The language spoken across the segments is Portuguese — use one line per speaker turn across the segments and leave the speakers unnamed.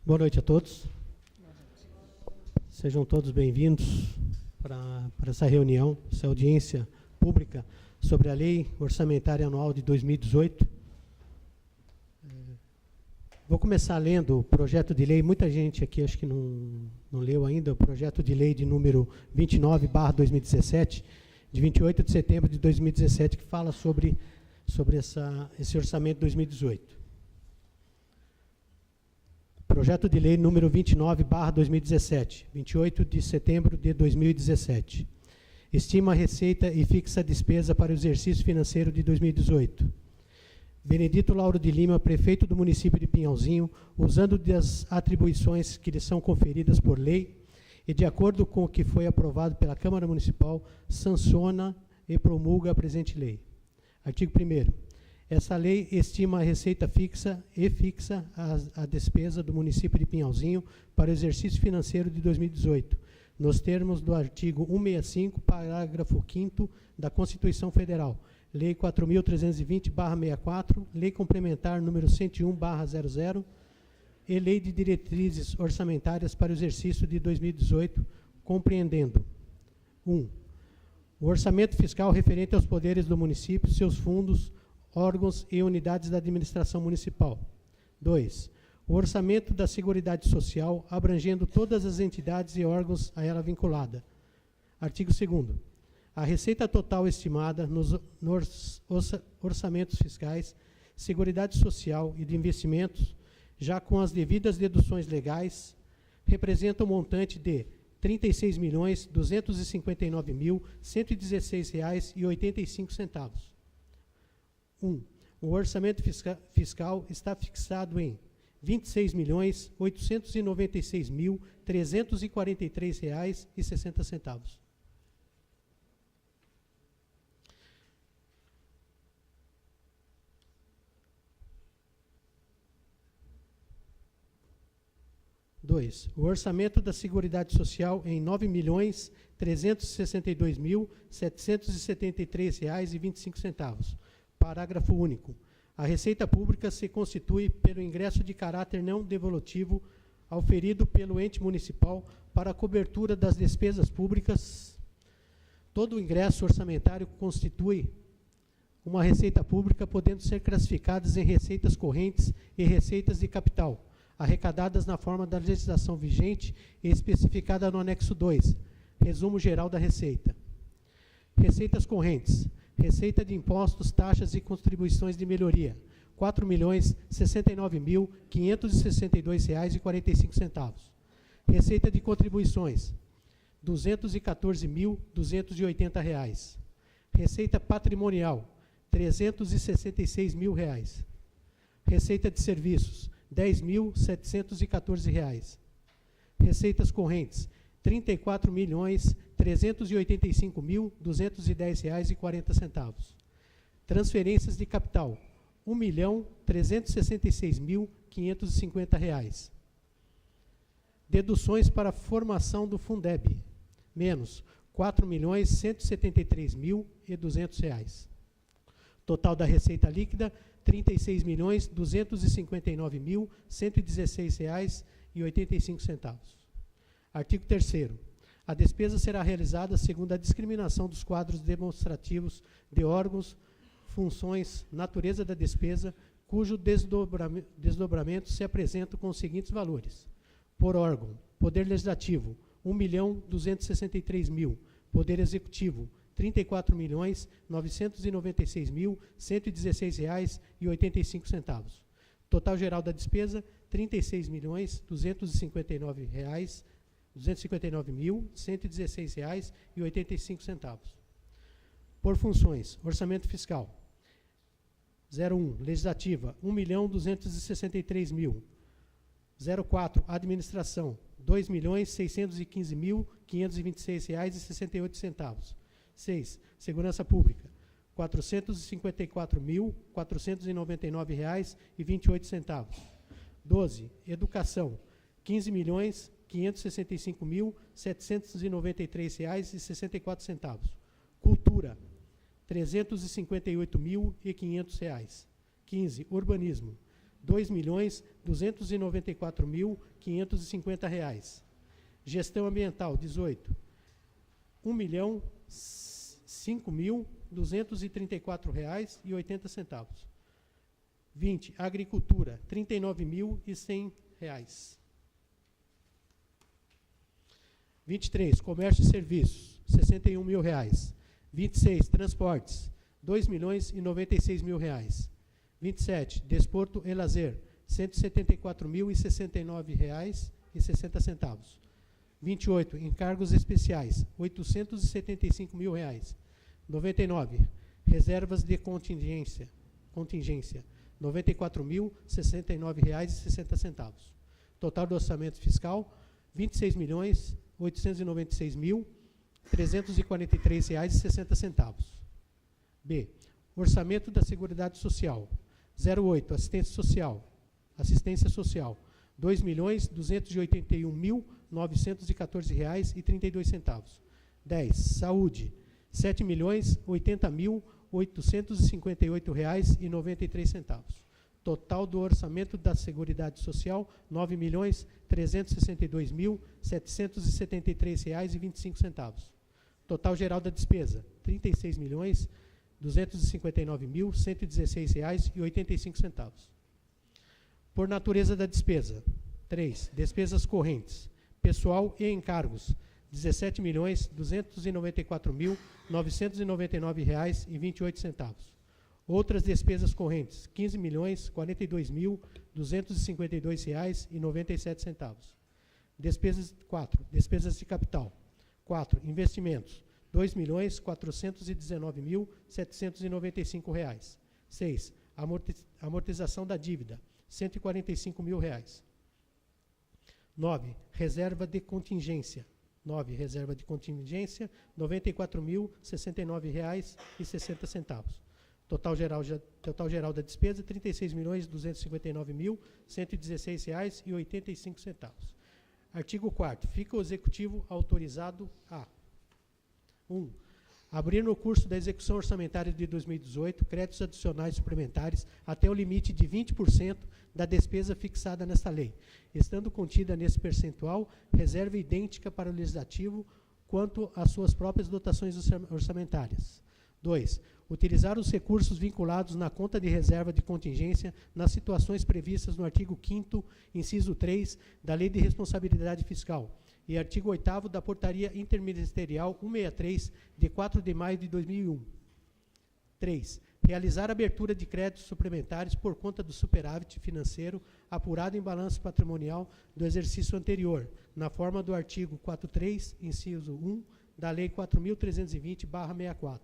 Boa noite a todos. Sejam todos bem-vindos para essa reunião, essa audiência pública sobre a Lei Orçamentária Anual de 2018. Vou começar lendo o projeto de lei. Muita gente aqui acho que não leu ainda o projeto de lei de número 29/2017, de 28 de setembro de 2017, que fala sobre esse orçamento de 2018. Projeto de lei número 29/2017, 28 de setembro de 2017. Estima a receita e fixa a despesa para o exercício financeiro de 2018. Benedito Lauro de Lima, prefeito do município de Pinhalzinho, usando das atribuições que lhe são conferidas por lei e de acordo com o que foi aprovado pela Câmara Municipal, sanciona e promulga a presente lei. Artigo 1º. Essa lei estima a receita fixa e fixa a despesa do município de Pinhalzinho para o exercício financeiro de 2018, nos termos do artigo 165, parágrafo 5º da Constituição Federal, Lei 4.320/64, Lei Complementar número 101/00 e Lei de Diretrizes Orçamentárias para o exercício de 2018, compreendendo: 1. O orçamento fiscal referente aos poderes do município, seus fundos, órgãos e unidades da administração municipal. 2. O orçamento da Seguridade Social, abrangendo todas as entidades e órgãos a ela vinculada. Artigo 2º. A receita total estimada nos orçamentos fiscais, Seguridade Social e de investimentos, já com as devidas deduções legais, representa um montante de R$ 36.259.116,85. 1. O orçamento fiscal está fixado em R$ 26.896.343,60. 2. O orçamento da Seguridade Social em R$ 9.362.773,25. Parágrafo único. A receita pública se constitui pelo ingresso de caráter não devolutivo auferido pelo ente municipal para a cobertura das despesas públicas. Todo o ingresso orçamentário constitui uma receita pública, podendo ser classificadas em receitas correntes e receitas de capital, arrecadadas na forma da legislação vigente e especificada no anexo 2, resumo geral da receita. Receitas correntes. Receita de impostos, taxas e contribuições de melhoria, R$ 4.069.562,45. Receita de contribuições, R$ 214.280. Receita patrimonial, R$ 366.000. Receita de serviços, R$ 10.714. Receitas correntes, R$ 34.385.210,40. Transferências de capital, R$ 1.366.550. Deduções para formação do Fundeb, menos R$ 4.173.200. Total da receita líquida, R$ 36.259.116,85. Artigo 3º. A despesa será realizada segundo a discriminação dos quadros demonstrativos de órgãos, funções, natureza da despesa, cujo desdobramento se apresenta com os seguintes valores. Por órgão, Poder Legislativo, R$ 1.263.000. Poder Executivo, R$ 34.996.116,85. Total geral da despesa, R$ 36.259.116,85. Por funções, orçamento fiscal, 01, legislativa, R$ 1.263.000. 04, administração, R$ 2.615.526,68. 6, segurança pública, R$ 454.499,28. 12, educação, R$ 15.565.793,64. Cultura, R$ 358.500. 15, urbanismo, R$2.294.550. Gestão ambiental, 18, R$1.005.234,80. 20, agricultura, R$39.100. 23, comércio e serviços, R$61 mil. 26, transportes, R$2.096.000. 27, desporto e lazer, R$174.069,60. 28, encargos especiais, R$875 mil. 99, reservas de contingência, R$94.069,60. Total do orçamento fiscal, R$26.896.343,60. B. Orçamento da Seguridade Social. 08, assistência social, R$2.281.914,32. 10, saúde, R$7.080.858,93. Total do orçamento da Seguridade Social, R$9.362.773,25. Total geral da despesa, R$36.259.116,85. Por natureza da despesa. 3. Despesas correntes. Pessoal e encargos, R$17.294.999,28. Outras despesas correntes, R$15.042.252,97. Despesas 4. Despesas de capital. 4. Investimentos, R$2.419.795. 6. Amortização da dívida, R$145 mil. 9. Reserva de contingência. R$94.069,60. Total geral da despesa, R$36.259.116,85. Artigo 4º. Fica o Executivo autorizado a: 1. Abrir no curso da execução orçamentária de 2018 créditos adicionais suplementares até o limite de 20% da despesa fixada nesta lei, estando contida nesse percentual reserva idêntica para o Legislativo quanto às suas próprias dotações orçamentárias. 2. Utilizar os recursos vinculados na conta de reserva de contingência nas situações previstas no artigo 5º, inciso 3, da Lei de Responsabilidade Fiscal e artigo 8º da Portaria Interministerial 163, de 4 de maio de 2001. 3. Realizar abertura de créditos suplementares por conta do superávit financeiro apurado em balanço patrimonial do exercício anterior, na forma do artigo 43, inciso 1, da Lei 4.320/64.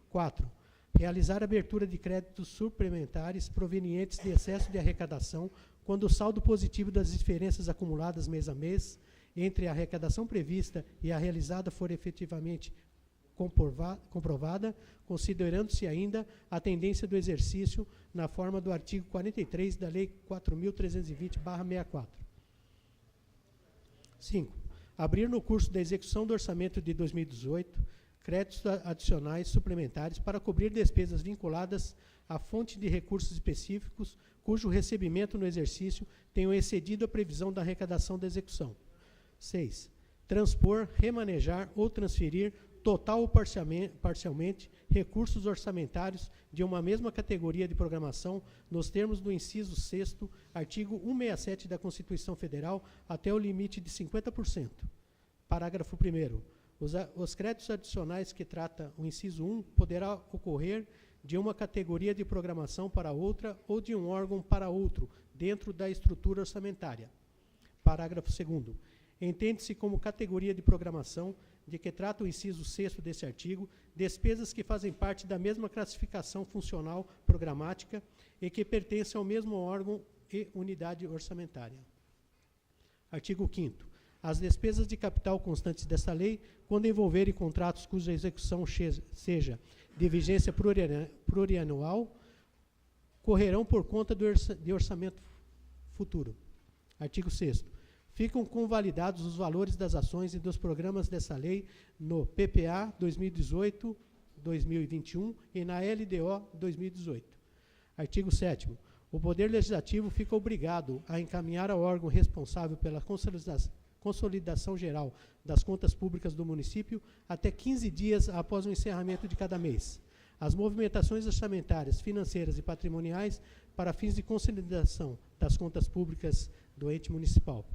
4. Realizar abertura de créditos suplementares provenientes de excesso de arrecadação quando o saldo positivo das diferenças acumuladas mês a mês entre a arrecadação prevista e a realizada for efetivamente comprovada, considerando-se ainda a tendência do exercício na forma do artigo 43 da Lei 4.320/64. 5. Abrir no curso da execução do orçamento de 2018 créditos adicionais suplementares para cobrir despesas vinculadas à fonte de recursos específicos cujo recebimento no exercício tenham excedido a previsão da arrecadação da execução. 6. Transpor, remanejar ou transferir total ou parcialmente recursos orçamentários de uma mesma categoria de programação nos termos do inciso 6º, artigo 167 da Constituição Federal até o limite de 50%. Parágrafo 1º. Os créditos adicionais que trata o inciso 1 poderá ocorrer de uma categoria de programação para outra ou de um órgão para outro, dentro da estrutura orçamentária. Parágrafo 2º. Entende-se como categoria de programação de que trata o inciso 6º desse artigo, despesas que fazem parte da mesma classificação funcional programática e que pertencem ao mesmo órgão e unidade orçamentária. Artigo 5º. As despesas de capital constantes desta lei, quando envolverem contratos cuja execução seja de vigência plurianual, correrão por conta de orçamento futuro. Artigo 6º. Ficam convalidados os valores das ações e dos programas dessa lei no PPA 2018-2021 e na LDO 2018. Artigo 7º. O Poder Legislativo fica obrigado a encaminhar ao órgão responsável pela consolidação geral das contas públicas do município até 15 dias após o encerramento de cada mês as movimentações orçamentárias, financeiras e patrimoniais para fins de consolidação das contas públicas do ente municipal.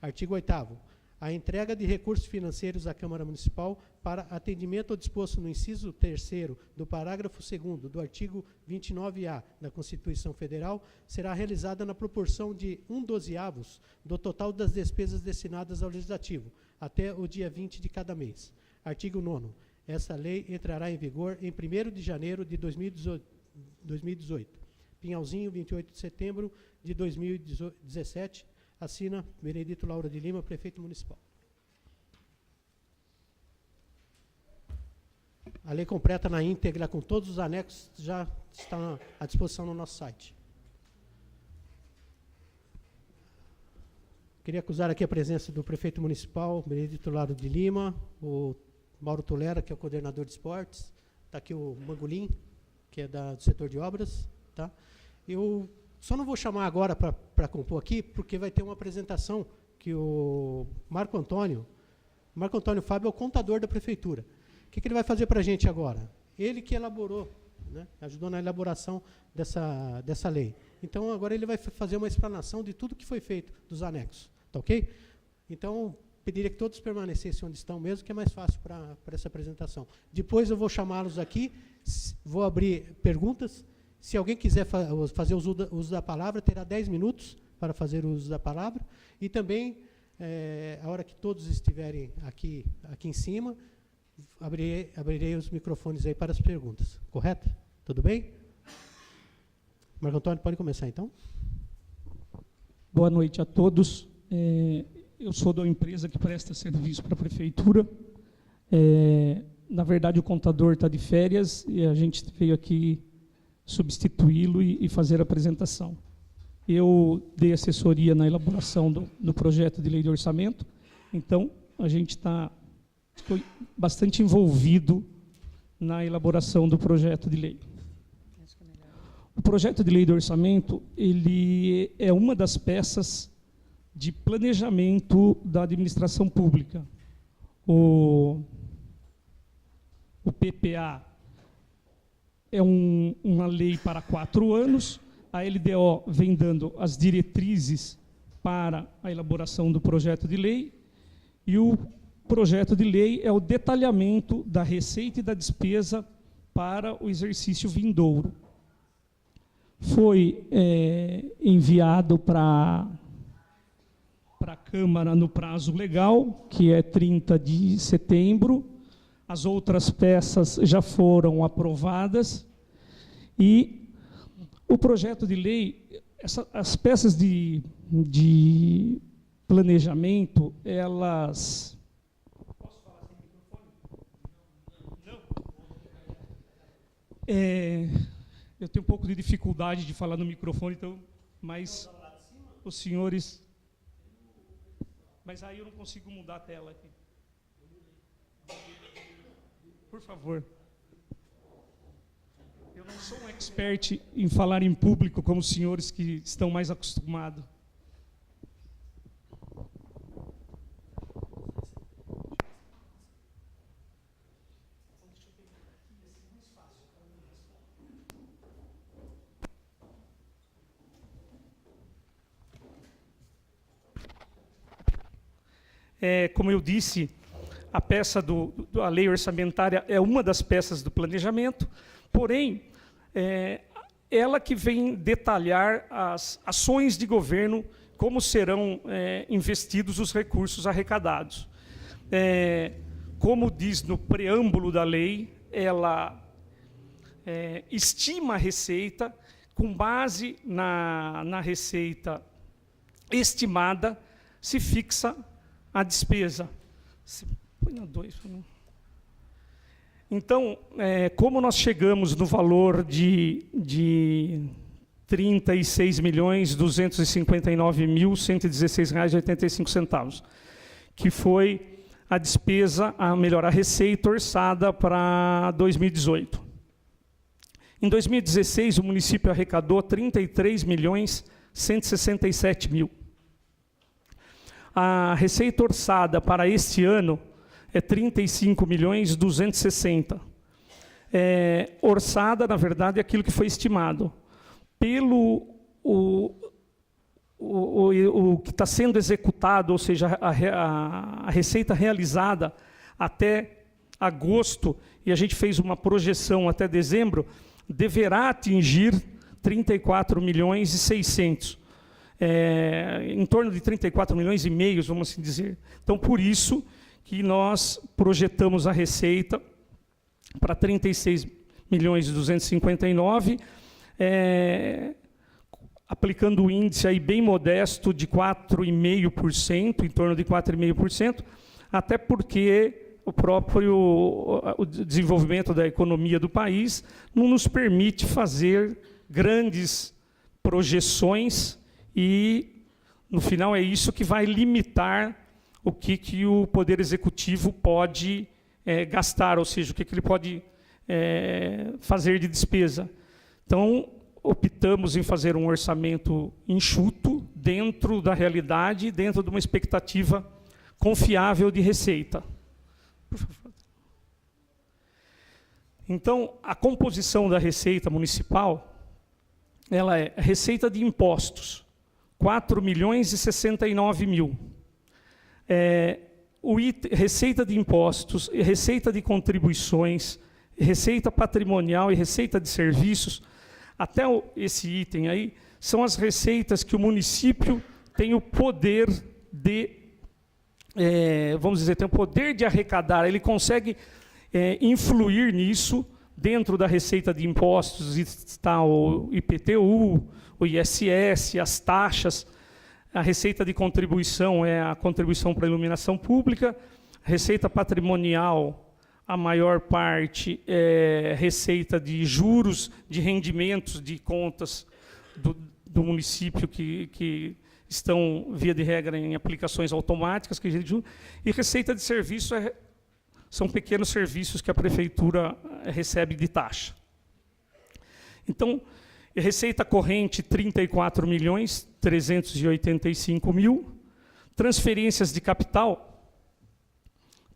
Artigo 8º. A entrega de recursos financeiros à Câmara Municipal para atendimento ao disposto no inciso 3º do parágrafo 2º do artigo 29A da Constituição Federal será realizada na proporção de 1/12 do total das despesas destinadas ao Legislativo, até o dia 20 de cada mês. Artigo 9º. Essa lei entrará em vigor em 1º de janeiro de 2018. Pinhalzinho, 28 de setembro de 2017. Assina Benedito Laura de Lima, prefeito municipal. A lei completa na íntegra, com todos os anexos, já está à disposição no nosso site. Queria acusar aqui a presença do prefeito municipal, Benedito Laura de Lima, o Mauro Tolera, que é o coordenador de esportes, está aqui o Mangulim, que é do setor de obras. Tá? Eu só não vou chamar agora para compor aqui, porque vai ter uma apresentação que o Marco Antônio Fábio é o contador da prefeitura. O que ele vai fazer para a gente agora? Ele que elaborou, né, ajudou na elaboração dessa lei. Então, agora ele vai fazer uma explanação de tudo que foi feito dos anexos. Tá ok? Então, pediria que todos permanecessem onde estão mesmo, que é mais fácil para essa apresentação. Depois eu vou chamá-los aqui, vou abrir perguntas. Se alguém quiser fazer uso da palavra, terá 10 minutos para fazer o uso da palavra. E também, a hora que todos estiverem aqui em cima, abrirei os microfones aí para as perguntas. Correto? Tudo bem? Marco Antônio, pode começar então?
Boa noite a todos. Eu sou da empresa que presta serviço para a prefeitura. Na verdade, o contador está de férias e a gente veio aqui substituí-lo e fazer a apresentação. Eu dei assessoria na elaboração do projeto de lei de orçamento, então a gente ficou bastante envolvido na elaboração do projeto de lei. O projeto de lei de orçamento, ele é uma das peças de planejamento da administração pública. O PPA é uma lei para 4 anos, a LDO vem dando as diretrizes para a elaboração do projeto de lei, e o projeto de lei é o detalhamento da receita e da despesa para o exercício vindouro. Foi enviado para a Câmara no prazo legal, que é 30 de setembro. As outras peças já foram aprovadas e o projeto de lei, as peças de planejamento, elas... Posso falar sem microfone? Não. Eu tenho um pouco de dificuldade de falar no microfone, então, mas os senhores... Mas aí eu não consigo mudar a tela aqui. Por favor. Eu não sou um expert em falar em público, como os senhores que estão mais acostumados. Como eu disse, a peça da lei orçamentária é uma das peças do planejamento, porém, ela que vem detalhar as ações de governo, como serão investidos os recursos arrecadados. Como diz no preâmbulo da lei, ela estima a receita, com base na receita estimada, se fixa a despesa. Põe na 2. Então, como nós chegamos no valor de R$ 36.259.116,85, que foi a despesa, a receita orçada para 2018. Em 2016, o município arrecadou 33.167.000. A receita orçada para este ano é 35.260.000. Orçada, na verdade, é aquilo que foi estimado. Pelo o que está sendo executado, ou seja, a receita realizada até agosto, e a gente fez uma projeção até dezembro, deverá atingir 34.600.000. Em torno de 34,5 milhões, vamos assim dizer. Então, por isso que nós projetamos a receita para 36.259.000, aplicando o índice aí bem modesto de 4,5%, em torno de 4,5%, até porque o desenvolvimento da economia do país não nos permite fazer grandes projeções e, no final, é isso que vai limitar o que o Poder Executivo pode gastar, ou seja, o que ele pode fazer de despesa. Então, optamos em fazer um orçamento enxuto, dentro da realidade, dentro de uma expectativa confiável de receita. Por favor. Então, a composição da receita municipal, ela é receita de impostos, 4.069.000. Receita de impostos, receita de contribuições, receita patrimonial e receita de serviços, até esse item aí, são as receitas que o município tem o poder de, vamos dizer, tem o poder de arrecadar, ele consegue influir nisso. Dentro da receita de impostos está o IPTU, o ISS, as taxas. A receita de contribuição é a contribuição para a iluminação pública. Receita patrimonial, a maior parte é receita de juros, de rendimentos, de contas do município que estão, via de regra, em aplicações automáticas. E receita de serviço são pequenos serviços que a prefeitura recebe de taxa. Então, receita corrente, 34.385.000. Transferências de capital,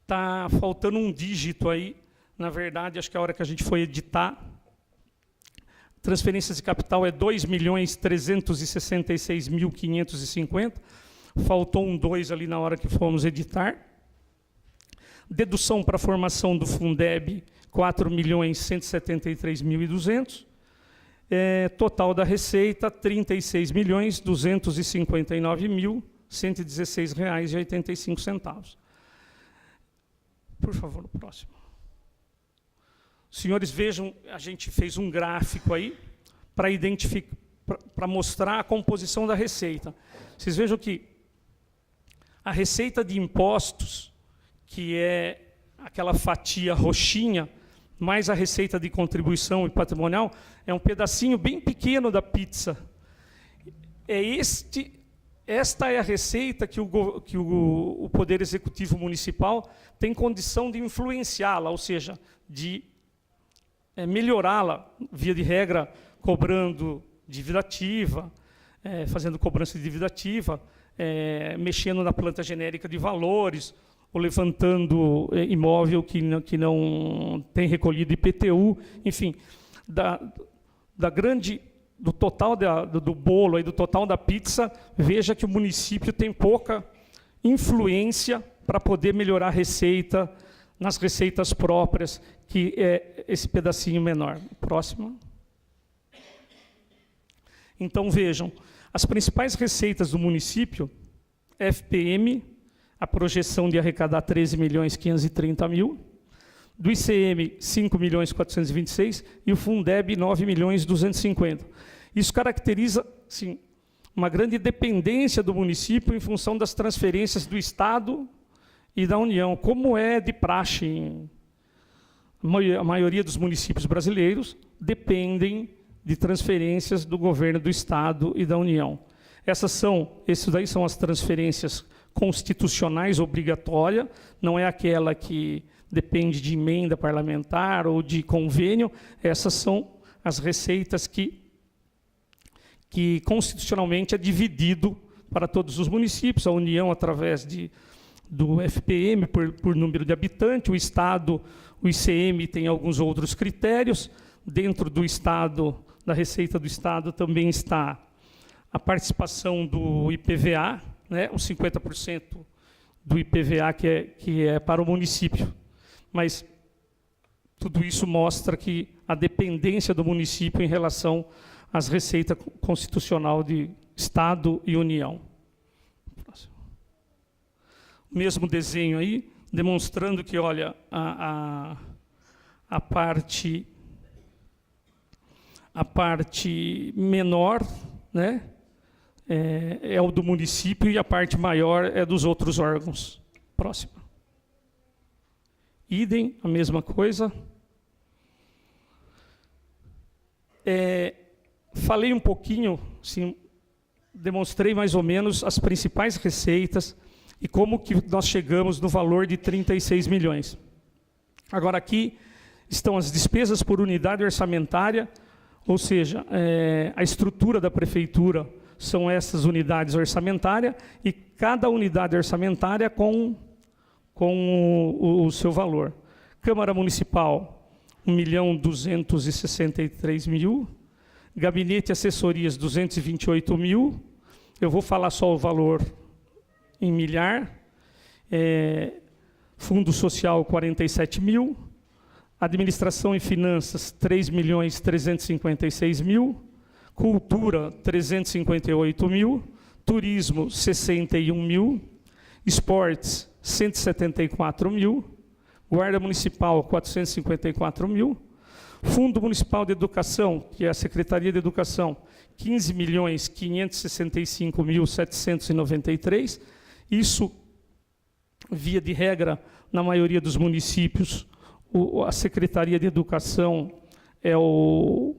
está faltando um dígito aí. Na verdade, acho que a hora que a gente foi editar, transferências de capital é 2.366.550. Faltou um 2 ali na hora que fomos editar. Dedução para a formação do Fundeb, 4.173.200. Total da receita, R$ 36.259.116,85. Por favor, o próximo. Senhores, vejam, a gente fez um gráfico aí para mostrar a composição da receita. Vocês vejam que a receita de impostos, que é aquela fatia roxinha, mais a receita de contribuição e patrimonial, é um pedacinho bem pequeno da pizza. Esta é a receita que o Poder Executivo Municipal tem condição de influenciá-la, ou seja, de melhorá-la, via de regra, cobrando dívida ativa, fazendo cobrança de dívida ativa, mexendo na planta genérica de valores, ou levantando imóvel que não tem recolhido IPTU, enfim, do total do bolo, aí, do total da pizza, veja que o município tem pouca influência para poder melhorar a receita nas receitas próprias, que é esse pedacinho menor. Próximo. Então, vejam, as principais receitas do município, FPM, a projeção de arrecadar 13.530.000, do ICM 5.426.000 e o Fundeb 9.250.000. Isso caracteriza, sim, uma grande dependência do município em função das transferências do Estado e da União, como é de praxe. A maioria dos municípios brasileiros dependem de transferências do governo do Estado e da União. Essas daí são as transferências constitucionais obrigatórias, não é aquela que depende de emenda parlamentar ou de convênio. Essas são as receitas que constitucionalmente é dividido para todos os municípios, a União através do FPM por número de habitantes, o Estado, o ICM tem alguns outros critérios, dentro do Estado, da receita do Estado também está a participação do IPVA, né, os 50% do IPVA que é para o município. Mas tudo isso mostra que a dependência do município em relação às receitas constitucional de Estado e União. O mesmo desenho aí, demonstrando que, olha, a parte menor, né, é o do município e a parte maior é dos outros órgãos. Próximo. Idem, a mesma coisa. Falei um pouquinho, assim, demonstrei mais ou menos as principais receitas e como que nós chegamos no valor de 36 milhões. Agora aqui estão as despesas por unidade orçamentária, ou seja, a estrutura da prefeitura são essas unidades orçamentárias e cada unidade orçamentária com o seu valor. Câmara Municipal, 1.263.000. Gabinete e assessorias, 228 mil. Eu vou falar só o valor em milhar. Fundo Social, 47 mil. Administração e Finanças, 3.356.000. Cultura, 358 mil. Turismo, 61 mil. Esportes, 174 mil. Guarda Municipal, 454 mil. Fundo Municipal de Educação, que é a Secretaria de Educação, 15.565.793. Isso, via de regra, na maioria dos municípios, a Secretaria de Educação é o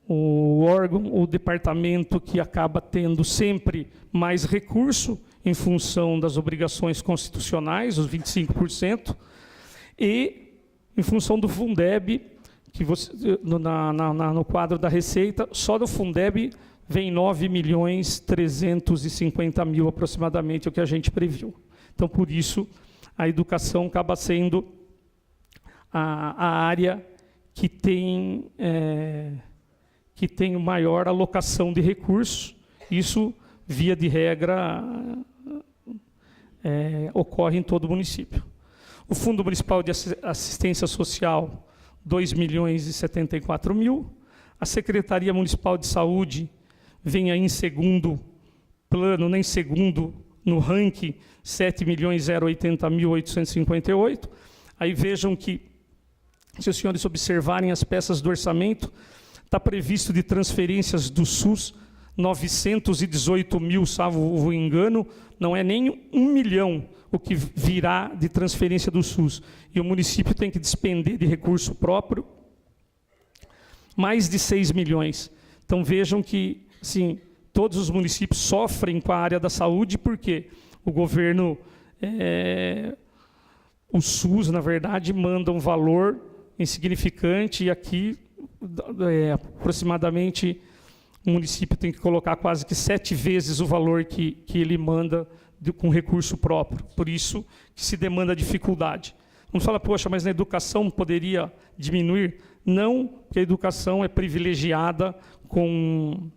órgão, o departamento que acaba tendo sempre mais recurso em função das obrigações constitucionais, os 25%, e em função do Fundeb, que você, no quadro da Receita, só do Fundeb vem 9.350.000 aproximadamente, o que a gente previu. Então, por isso, a educação acaba sendo a área que tem maior alocação de recursos. Isso, via de regra, ocorre em todo o município. O Fundo Municipal de Assistência Social, 2.074.000. A Secretaria Municipal de Saúde vem aí em segundo plano, nem segundo no ranking, 7.080.858. Aí vejam que, se os senhores observarem as peças do orçamento, está previsto de transferências do SUS 918 mil, salvo o engano, não é nem 1 milhão o que virá de transferência do SUS. E o município tem que despender de recurso próprio mais de 6 milhões. Então vejam que, assim, todos os municípios sofrem com a área da saúde, porque o governo, o SUS, na verdade, manda um valor insignificante, e aqui, aproximadamente, o município tem que colocar quase que 7 vezes o valor que ele manda com recurso próprio. Por isso que se demanda dificuldade. Vamos falar, poxa, mas na educação poderia diminuir? Não, porque a educação é privilegiada com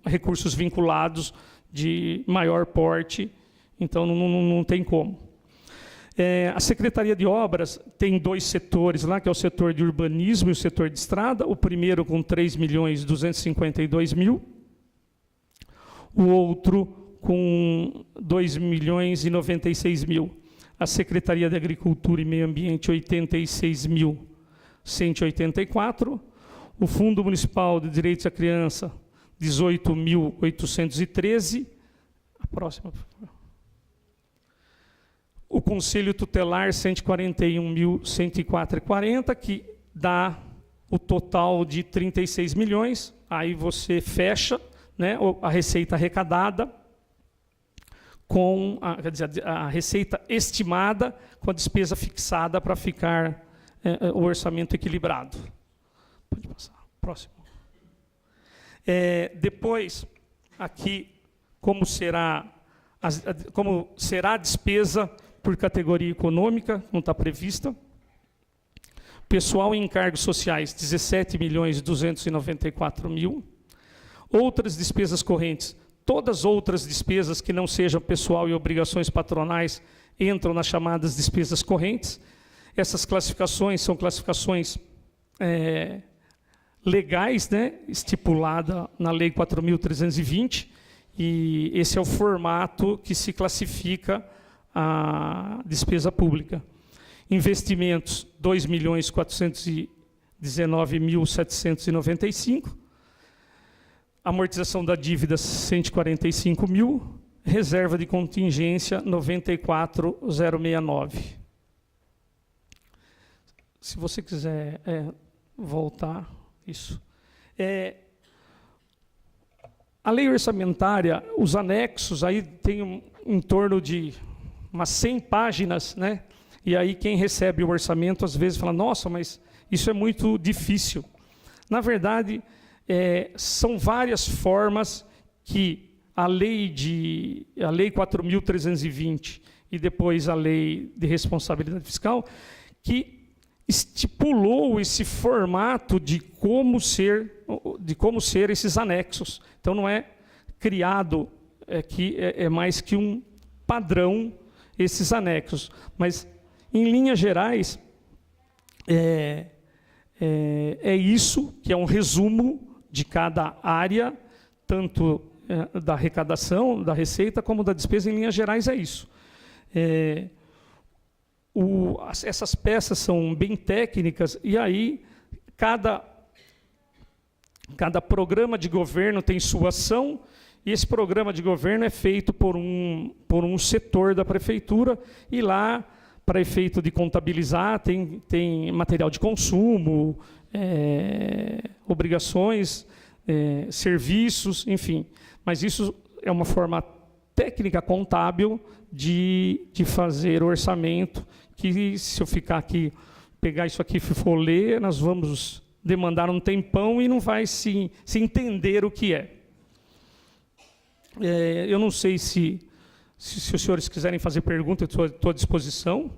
recursos vinculados de maior porte, então não tem como. A Secretaria de Obras tem 2 setores lá, que é o setor de urbanismo e o setor de estrada. O primeiro com 3.252.000, o outro com 2.096.000. A Secretaria de Agricultura e Meio Ambiente, 86.184. O Fundo Municipal de Direitos à Criança, 18.813. A próxima, por favor. O Conselho Tutelar, 141.104,40, que dá o total de 36 milhões. Aí você fecha, né, a receita arrecadada com a receita estimada com a despesa fixada para ficar o orçamento equilibrado. Pode passar. Próximo. Depois, aqui, como será a despesa por categoria econômica, não está prevista. Pessoal em encargos sociais, 17.294.000. Outras despesas correntes, todas outras despesas que não sejam pessoal e obrigações patronais entram nas chamadas despesas correntes. Essas classificações são classificações legais, né, estipulada na Lei 4.320, e esse é o formato que se classifica a despesa pública. Investimentos, 2.419.795. Amortização da dívida, 145.000. Reserva de contingência, 94.069. Se você quiser voltar, isso. A lei orçamentária, os anexos, aí tem em torno de umas 100 páginas, né? E aí quem recebe o orçamento às vezes fala, nossa, mas isso é muito difícil. Na verdade, são várias formas que a lei 4.320 e depois a lei de responsabilidade fiscal, que estipulou esse formato de como ser esses anexos. Então não é criado é mais que um padrão esses anexos, mas em linhas gerais, isso, que é um resumo de cada área, tanto da arrecadação, da receita, como da despesa, em linhas gerais é isso. Essas peças são bem técnicas, e aí cada programa de governo tem sua ação, e esse programa de governo é feito por um setor da prefeitura, e lá, para efeito de contabilizar, tem material de consumo, obrigações, serviços, enfim. Mas isso é uma forma técnica contábil de fazer o orçamento, que se eu ficar aqui, pegar isso aqui e for ler, nós vamos demandar um tempão e não vai se entender o que é. Eu não sei se os senhores quiserem fazer pergunta, eu estou à disposição.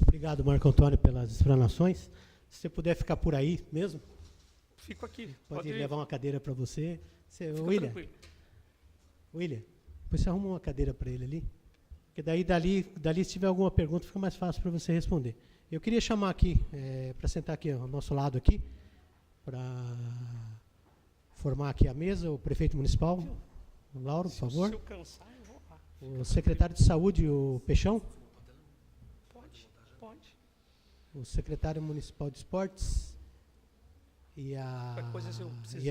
Obrigado, Marco Antônio, pelas explanações. Se você puder ficar por aí mesmo.
Fico aqui.
Pode levar uma cadeira para você.
William,
depois você arruma uma cadeira para ele ali. Porque dali, se tiver alguma pergunta, fica mais fácil para você responder. Eu queria chamar aqui, para sentar aqui ao nosso lado aqui, para formar aqui a mesa, o prefeito municipal, o Lauro, por favor.
Se eu cansar, eu vou lá.
O secretário de saúde, o Peixão.
Pode.
O secretário municipal de esportes. E a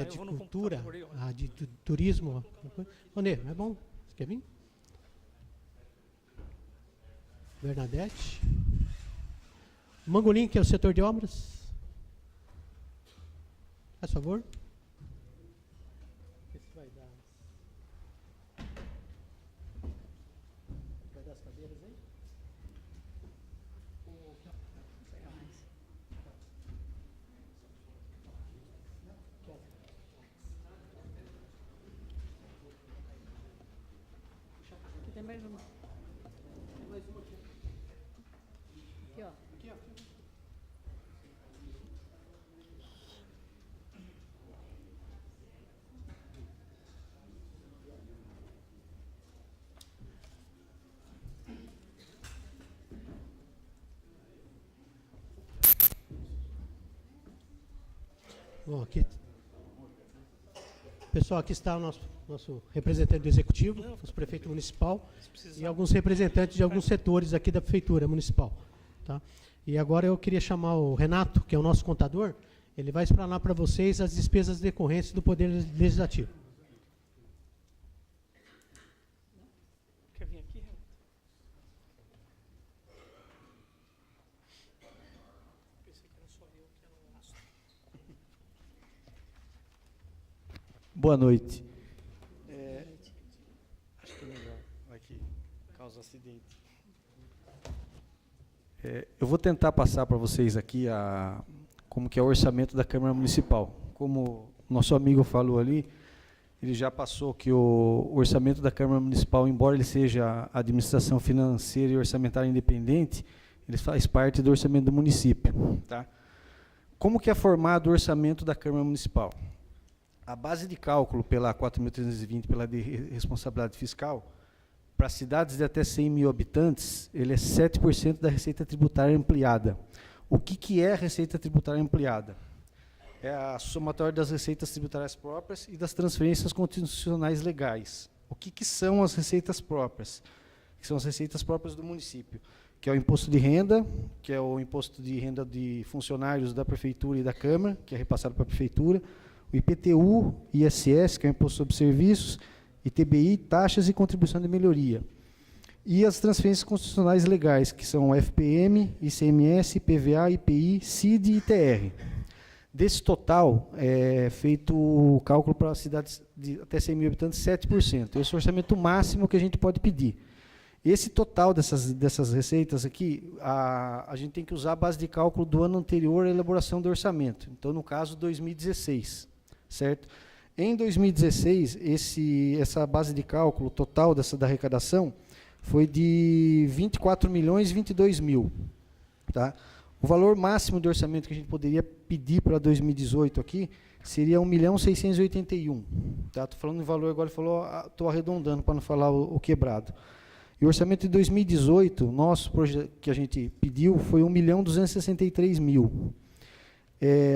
de cultura, a de turismo. Onde? É bom? Você quer vir? Bernadette. Mangolim, que é o setor de obras. Faz favor. Vai dar as cadeiras aí?
Tem mais uma.
Mais uma aqui.
Aqui, ó.
Aqui, ó. Bom, aqui. Pessoal, aqui está o nosso representante do executivo, nosso prefeito municipal, e alguns representantes de alguns setores aqui da prefeitura municipal. Tá? E agora eu queria chamar o Renato, que é o nosso contador, ele vai explanar para vocês as despesas decorrentes do Poder Legislativo.
Quer vir aqui, Renato? Pensei que era só
Boa noite. Acho que é melhor, vai que causa acidente. Eu vou tentar passar para vocês aqui como que é o orçamento da Câmara Municipal. Como o nosso amigo falou ali, ele já passou que o orçamento da Câmara Municipal, embora ele seja administração financeira e orçamentária independente, ele faz parte do orçamento do município. Tá? Como que é formado o orçamento da Câmara Municipal? A base de cálculo pela 4.320, pela de responsabilidade fiscal, para cidades de até 100 mil habitantes, ele é 7% da receita tributária ampliada. O que é a receita tributária ampliada? É a somatória das receitas tributárias próprias e das transferências constitucionais legais. O que são as receitas próprias? Que são as receitas próprias do município, que é o imposto de renda, que é o imposto de renda de funcionários da prefeitura e da Câmara, que é repassado para a prefeitura, o IPTU, ISS, que é o imposto sobre serviços, ITBI, taxas e contribuição de melhoria. E as transferências constitucionais legais, que são o FPM, ICMS, PVA, IPI, CID e ITR. Desse total, é feito o cálculo para cidades de até 100 mil habitantes, 7%. Esse é o orçamento máximo que a gente pode pedir. Esse total dessas receitas aqui, a gente tem que usar a base de cálculo do ano anterior à elaboração do orçamento. Então, no caso, 2016, certo? Em 2016, essa base de cálculo total da arrecadação foi de 24.022.000, tá? O valor máximo de orçamento que a gente poderia pedir para 2018 aqui seria 1.681.000. Tá? Estou falando em valor agora, estou arredondando para não falar o quebrado. E o orçamento de 2018, nosso projeto que a gente pediu, foi 1.263.000.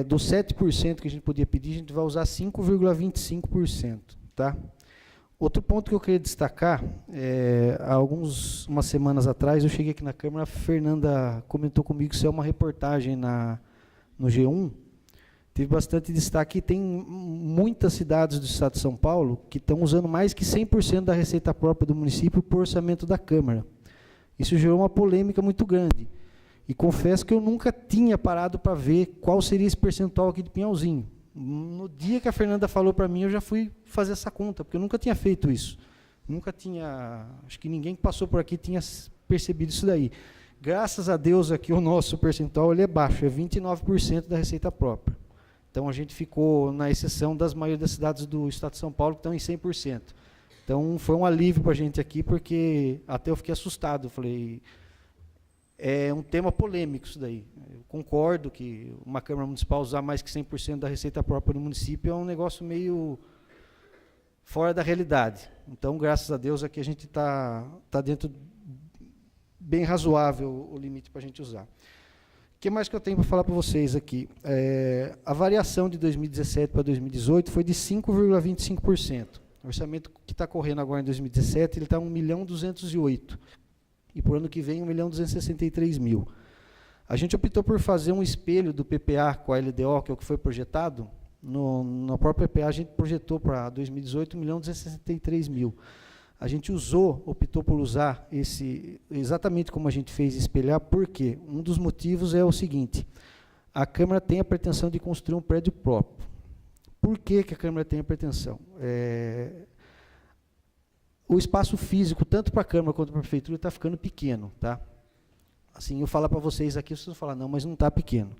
Dos 7% que a gente podia pedir, a gente vai usar 5,25%. Tá? Outro ponto que eu queria destacar, há umas semanas atrás, eu cheguei aqui na Câmara, a Fernanda comentou comigo que isso é uma reportagem no G1, teve bastante destaque, e tem muitas cidades do estado de São Paulo que estão usando mais que 100% da receita própria do município por orçamento da Câmara. Isso gerou uma polêmica muito grande. E confesso que eu nunca tinha parado para ver qual seria esse percentual aqui de Pinhalzinho. No dia que a Fernanda falou para mim, eu já fui fazer essa conta, porque eu nunca tinha feito isso. Nunca tinha, acho que ninguém que passou por aqui tinha percebido isso daí. Graças a Deus, aqui o nosso percentual ele é baixo, é 29% da receita própria. Então, a gente ficou na exceção das maioria das cidades do estado de São Paulo, que estão em 100%. Então, foi um alívio para a gente aqui, porque até eu fiquei assustado. Eu falei, é um tema polêmico isso daí. Eu concordo que uma Câmara Municipal usar mais que 100% da receita própria do município é um negócio meio fora da realidade. Então, graças a Deus, aqui a gente está dentro bem razoável o limite para a gente usar. O que mais que eu tenho para falar para vocês aqui? A variação de 2017 para 2018 foi de 5,25%. O orçamento que está correndo agora em 2017, ele está 1.208.000. E por ano que vem, 1.263.000. A gente optou por fazer um espelho do PPA com a LDO, que é o que foi projetado. Na própria PPA, a gente projetou para 2018 1.263.000. A gente optou por usar exatamente como a gente fez, espelhar, porque um dos motivos é o seguinte: a Câmara tem a pretensão de construir um prédio próprio. Por que a Câmara tem a pretensão? O espaço físico, tanto para a Câmara quanto para a Prefeitura, está ficando pequeno. Tá? Assim, eu falar para vocês aqui, vocês vão falar, não, mas não está pequeno.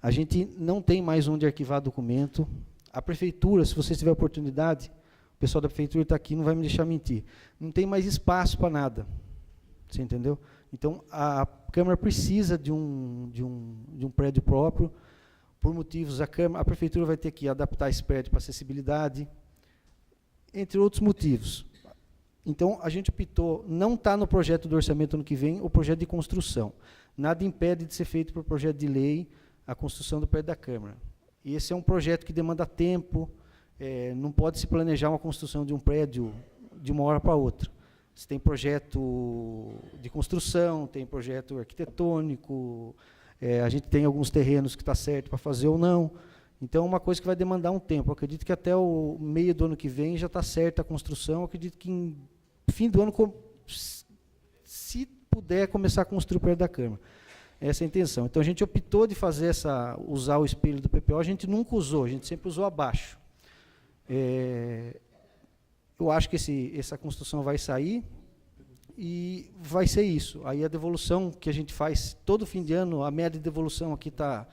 A gente não tem mais onde arquivar documento. A Prefeitura, se vocês tiverem oportunidade, o pessoal da Prefeitura está aqui, não vai me deixar mentir, não tem mais espaço para nada. Você entendeu? Então, a Câmara precisa de um prédio próprio. Por motivos, a Prefeitura vai ter que adaptar esse prédio para acessibilidade, entre outros motivos. Então, a gente optou, não está no projeto do orçamento ano que vem, o projeto de construção. Nada impede de ser feito por projeto de lei a construção do prédio da Câmara. E esse é um projeto que demanda tempo, não pode se planejar uma construção de um prédio de uma hora para outra. Você tem projeto de construção, tem projeto arquitetônico, a gente tem alguns terrenos que está certo para fazer ou não. Então, é uma coisa que vai demandar um tempo. Eu acredito que até o meio do ano que vem já está certa a construção. Eu acredito que em fim do ano, se puder, começar a construir o prédio da Câmara. Essa é a intenção. Então, a gente optou de usar o espelho do PPO, a gente nunca usou, a gente sempre usou abaixo. eu acho que essa construção vai sair e vai ser isso. Aí a devolução que a gente faz todo fim de ano, a média de devolução aqui está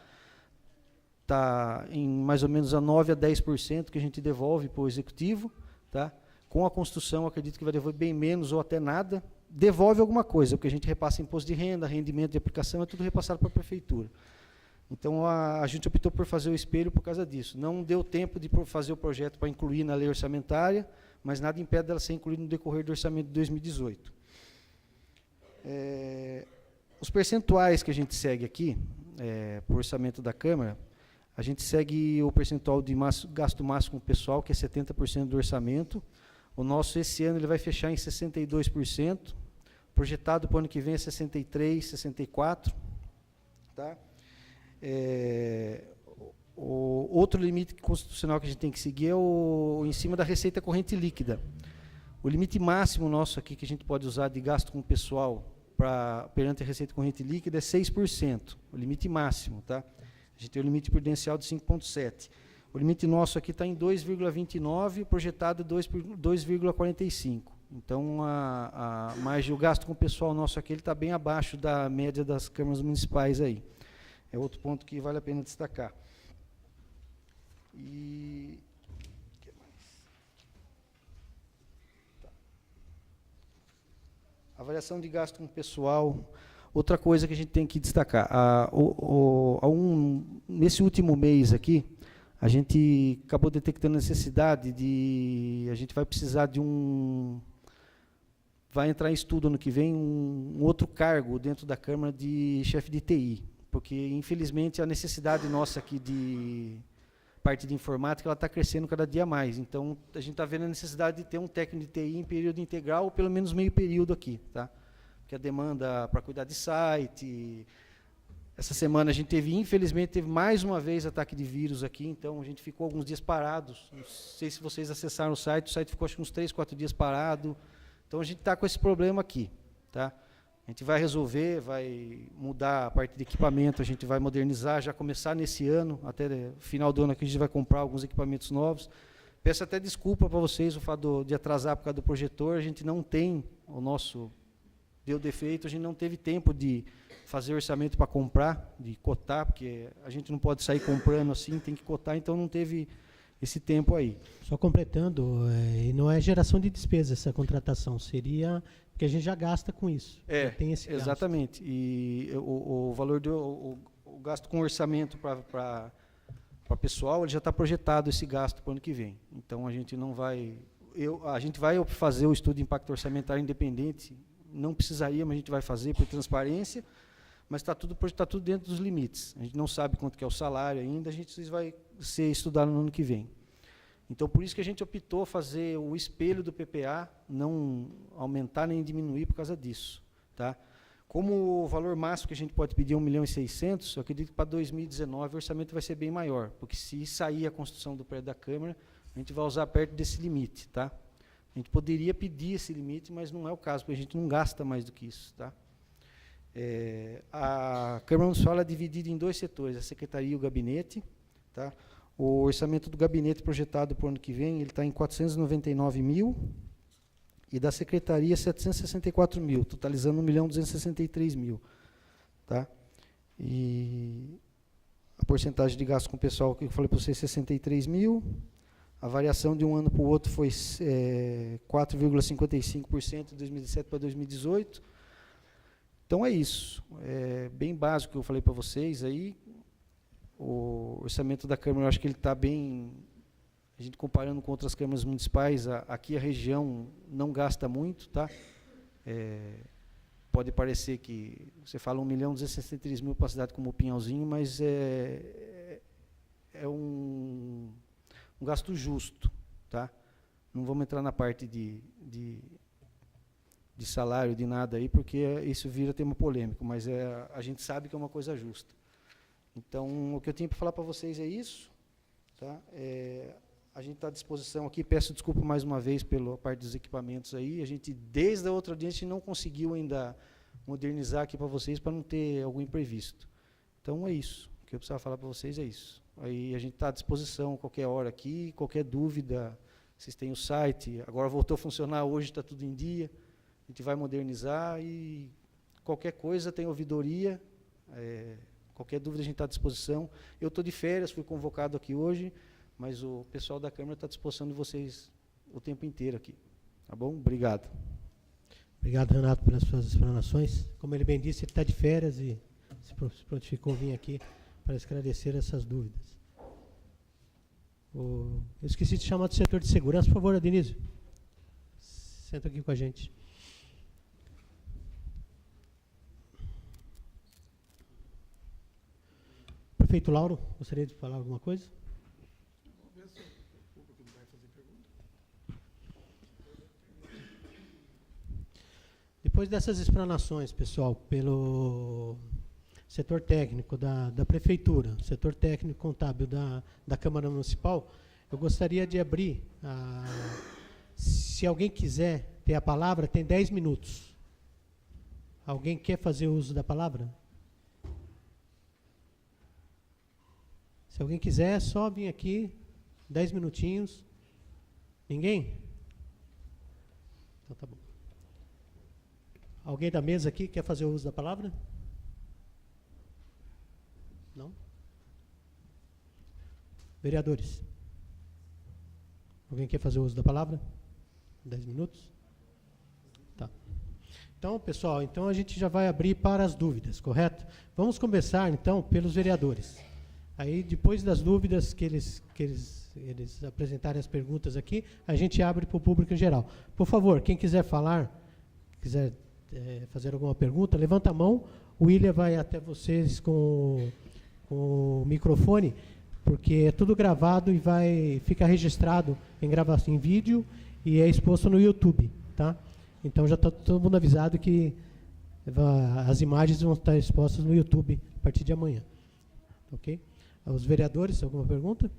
em mais ou menos a 9% a 10% que a gente devolve para o executivo, tá? Com a construção, acredito que vai devolver bem menos ou até nada. Devolve alguma coisa, porque a gente repassa imposto de renda, rendimento de aplicação, é tudo repassado para a prefeitura. Então, a gente optou por fazer o espelho por causa disso. Não deu tempo de fazer o projeto para incluir na lei orçamentária, mas nada impede dela ser incluída no decorrer do orçamento de 2018. Os percentuais que a gente segue aqui, para o orçamento da Câmara, a gente segue o percentual de gasto máximo pessoal, que é 70% do orçamento. O nosso, esse ano, ele vai fechar em 62%. Projetado para o ano que vem é 63%, 64%. Tá? O outro limite constitucional que a gente tem que seguir é em cima da receita corrente líquida. O limite máximo nosso aqui, que a gente pode usar de gasto com o pessoal perante a receita corrente líquida, é 6%. O limite máximo. Tá? A gente tem o limite prudencial de 5,7%. O limite nosso aqui está em 2,29%, projetado 2,45%. Então, a margem, o gasto com o pessoal nosso aqui está bem abaixo da média das câmaras municipais aí. É outro ponto que vale a pena destacar. E o que mais? Tá. Avaliação de gasto com o pessoal. Outra coisa que a gente tem que destacar, nesse último mês aqui, a gente acabou detectando a necessidade a gente vai precisar vai entrar em estudo ano que vem um outro cargo dentro da Câmara de chefe de TI, porque, infelizmente, a necessidade nossa aqui de parte de informática, ela está crescendo cada dia mais. Então, a gente está vendo a necessidade de ter um técnico de TI em período integral, ou pelo menos meio período aqui, tá? Porque a demanda para cuidar de site. Essa semana a gente infelizmente, mais uma vez ataque de vírus aqui, então a gente ficou alguns dias parados. Não sei se vocês acessaram o site ficou acho que uns 3, 4 dias parado. Então a gente está com esse problema aqui. Tá? A gente vai resolver, vai mudar a parte de equipamento, a gente vai modernizar, já começar nesse ano, até final do ano aqui a gente vai comprar alguns equipamentos novos. Peço até desculpa para vocês o fato de atrasar por causa do projetor, a gente não tem, o nosso deu defeito, a gente não teve tempo de fazer orçamento para comprar, de cotar, porque a gente não pode sair comprando assim, tem que cotar, então não teve esse tempo aí.
Só completando, não é geração de despesa essa contratação, seria porque a gente já gasta com isso. Tem esse
exatamente.
Gasto.
E o valor o gasto com orçamento para pessoal, ele já está projetado esse gasto para o ano que vem. Então a gente não vai, a gente vai fazer o estudo de impacto orçamentário independente. Não precisaria, mas a gente vai fazer por transparência, mas está tudo dentro dos limites. A gente não sabe quanto que é o salário ainda, a gente vai ser estudado no ano que vem. Então, por isso que a gente optou fazer o espelho do PPA, não aumentar nem diminuir por causa disso. Tá? Como o valor máximo que a gente pode pedir é 1.600.000, eu acredito que para 2019 o orçamento vai ser bem maior, porque se sair a construção do prédio da Câmara, a gente vai usar perto desse limite. Tá? A gente poderia pedir esse limite, mas não é o caso, porque a gente não gasta mais do que isso. Tá? A Câmara Municipal é dividida em 2 setores, a Secretaria e o Gabinete. Tá? O orçamento do Gabinete projetado para o ano que vem, ele está em 499.000, e da Secretaria 764.000, totalizando 1.263.000. Tá? E a porcentagem de gasto com o pessoal, que eu falei para vocês, 63.000. A variação de um ano para o outro foi 4,55% de 2017 para 2018. Então é isso. É bem básico o que eu falei para vocês aí. O orçamento da Câmara, eu acho que ele está bem, a gente comparando com outras câmaras municipais, aqui a região não gasta muito, tá? Pode parecer que você fala 1.263.000 para a cidade como Pinhalzinho, mas é um gasto justo, tá? Não vamos entrar na parte de salário, de nada aí, porque isso vira tema polêmico, mas a gente sabe que é uma coisa justa. Então, o que eu tinha para falar para vocês é isso. Tá? A gente está à disposição aqui, peço desculpa mais uma vez pela parte dos equipamentos aí, a gente, desde a outra audiência, não conseguiu ainda modernizar aqui para vocês, para não ter algum imprevisto. Então, é isso. O que eu precisava falar para vocês é isso. Aí a gente está à disposição qualquer hora aqui, qualquer dúvida, Vocês têm o site, agora voltou a funcionar, hoje está tudo em dia. A gente vai modernizar e qualquer coisa tem ouvidoria, qualquer dúvida a gente está à disposição. Eu estou de férias, fui convocado aqui hoje, mas o pessoal da Câmara está à disposição de vocês o tempo inteiro aqui. Tá bom? Obrigado.
Obrigado, Renato, pelas suas explanações. Como ele bem disse, ele está de férias e se prontificou vir aqui para esclarecer essas dúvidas. Eu esqueci de chamar do setor de segurança. Por favor, Denise. Senta aqui com a gente. Prefeito Lauro, gostaria de falar alguma coisa? Depois dessas explanações, pessoal, pelo setor técnico da Prefeitura, setor técnico contábil da Câmara Municipal, eu gostaria de abrir, se alguém quiser ter a palavra, tem 10 minutos. Alguém quer fazer uso da palavra? Se alguém quiser, é só vir aqui, 10 minutinhos. Ninguém? Então tá bom. Alguém da mesa aqui quer fazer uso da palavra? Não? Vereadores? Alguém quer fazer uso da palavra? 10 minutos? Tá. Então, pessoal, a gente já vai abrir para as dúvidas, correto? Vamos começar, então, pelos vereadores. Aí, depois das dúvidas que eles apresentarem as perguntas aqui, a gente abre para o público em geral. Por favor, quem quiser falar, quiser fazer alguma pergunta, levanta a mão. O William vai até vocês com o microfone, porque é tudo gravado e vai ficar registrado em gravação em vídeo e é exposto no YouTube, tá? Então já está todo mundo avisado que as imagens vão estar expostas no YouTube a partir de amanhã. Ok? Os vereadores, alguma pergunta?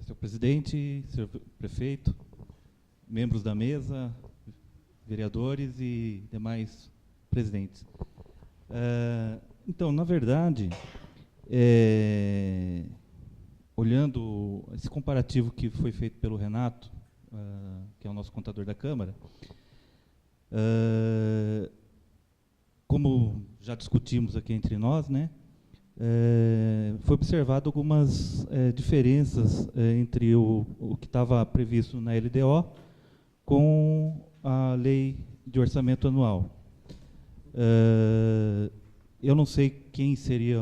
Senhor presidente, senhor prefeito, membros da mesa, vereadores e demais presidentes. Então, na verdade, olhando esse comparativo que foi feito pelo Renato, que é o nosso contador da Câmara, como já discutimos aqui entre nós, né, foi observado algumas diferenças entre o que estava previsto na LDO com a lei de orçamento anual. Eu não sei quem seria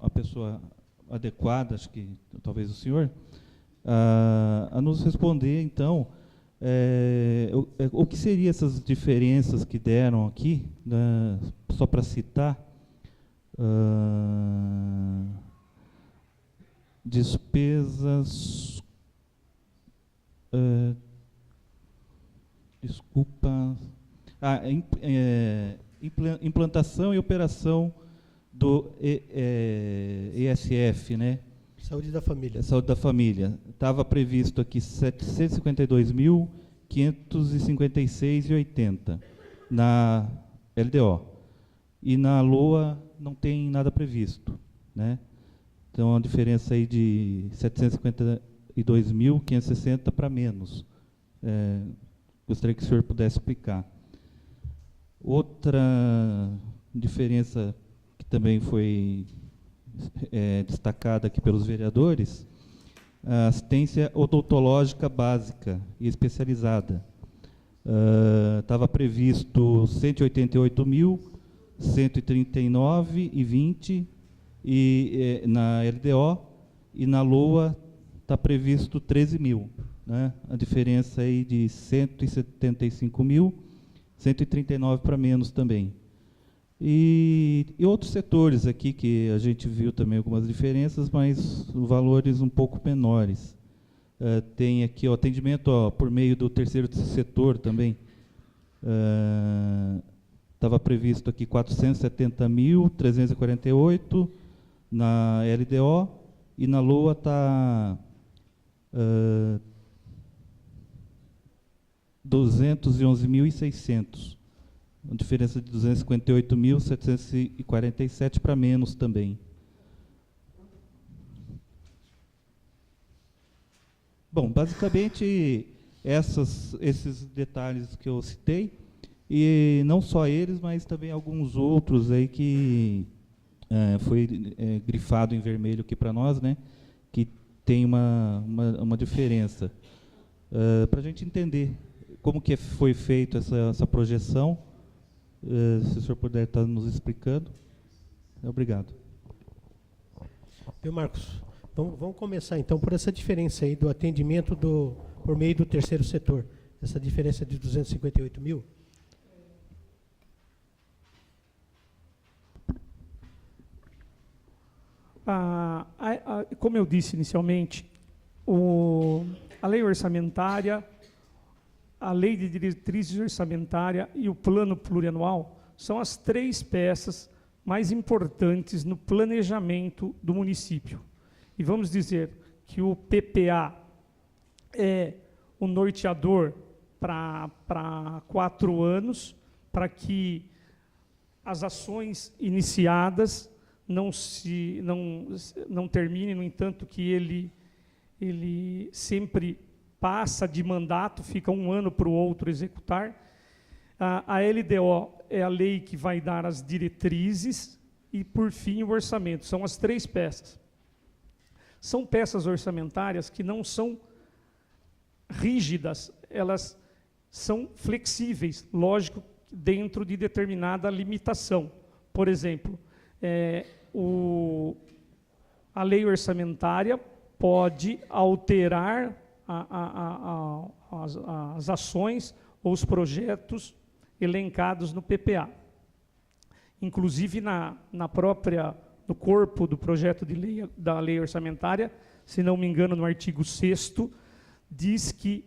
a pessoa adequada, acho que talvez o senhor, a nos responder, então, o que seriam essas diferenças que deram aqui, né, só para citar, despesas, implantação e operação do ESF, né?
Saúde da família.
Saúde da família. Estava previsto aqui 752.556,80 na LDO. E na LOA não tem nada previsto, né? Então, a diferença aí de 752.560 para menos. Gostaria que o senhor pudesse explicar. Outra diferença que também foi destacada aqui pelos vereadores, a assistência odontológica básica e especializada. Estava previsto 188.139,20 na LDO, e na LOA está previsto 13.000, né? A diferença aí de 175.139 para menos também. E outros setores aqui que a gente viu também algumas diferenças, mas valores um pouco menores. Tem aqui o atendimento por meio do terceiro setor também. Estava previsto aqui 470.348 na LDO, e na LOA está 211.600. Uma diferença de 258.747 para menos também. Bom, basicamente, esses detalhes que eu citei, e não só eles, mas também alguns outros aí que foi grifado em vermelho aqui para nós, né, que tem uma diferença. Para a gente entender como que foi feita essa projeção, se o senhor puder estar nos explicando. Obrigado.
Viu, Marcos? Vamos começar, então, por essa diferença aí do atendimento por meio do terceiro setor. Essa diferença de 258 mil.
Como eu disse inicialmente, a lei orçamentária, a lei de diretrizes orçamentária e o plano plurianual são as 3 peças mais importantes no planejamento do município. E vamos dizer que o PPA é o norteador para 4 anos, para que as ações iniciadas não terminem, no entanto que ele sempre passa de mandato, fica um ano para o outro executar. A LDO é a lei que vai dar as diretrizes e, por fim, o orçamento. São as 3 peças. São peças orçamentárias que não são rígidas, elas são flexíveis, lógico, dentro de determinada limitação. Por exemplo, a lei orçamentária pode alterar as ações ou os projetos elencados no PPA. Inclusive, no corpo do projeto de lei, da lei orçamentária, se não me engano, no artigo 6º, diz que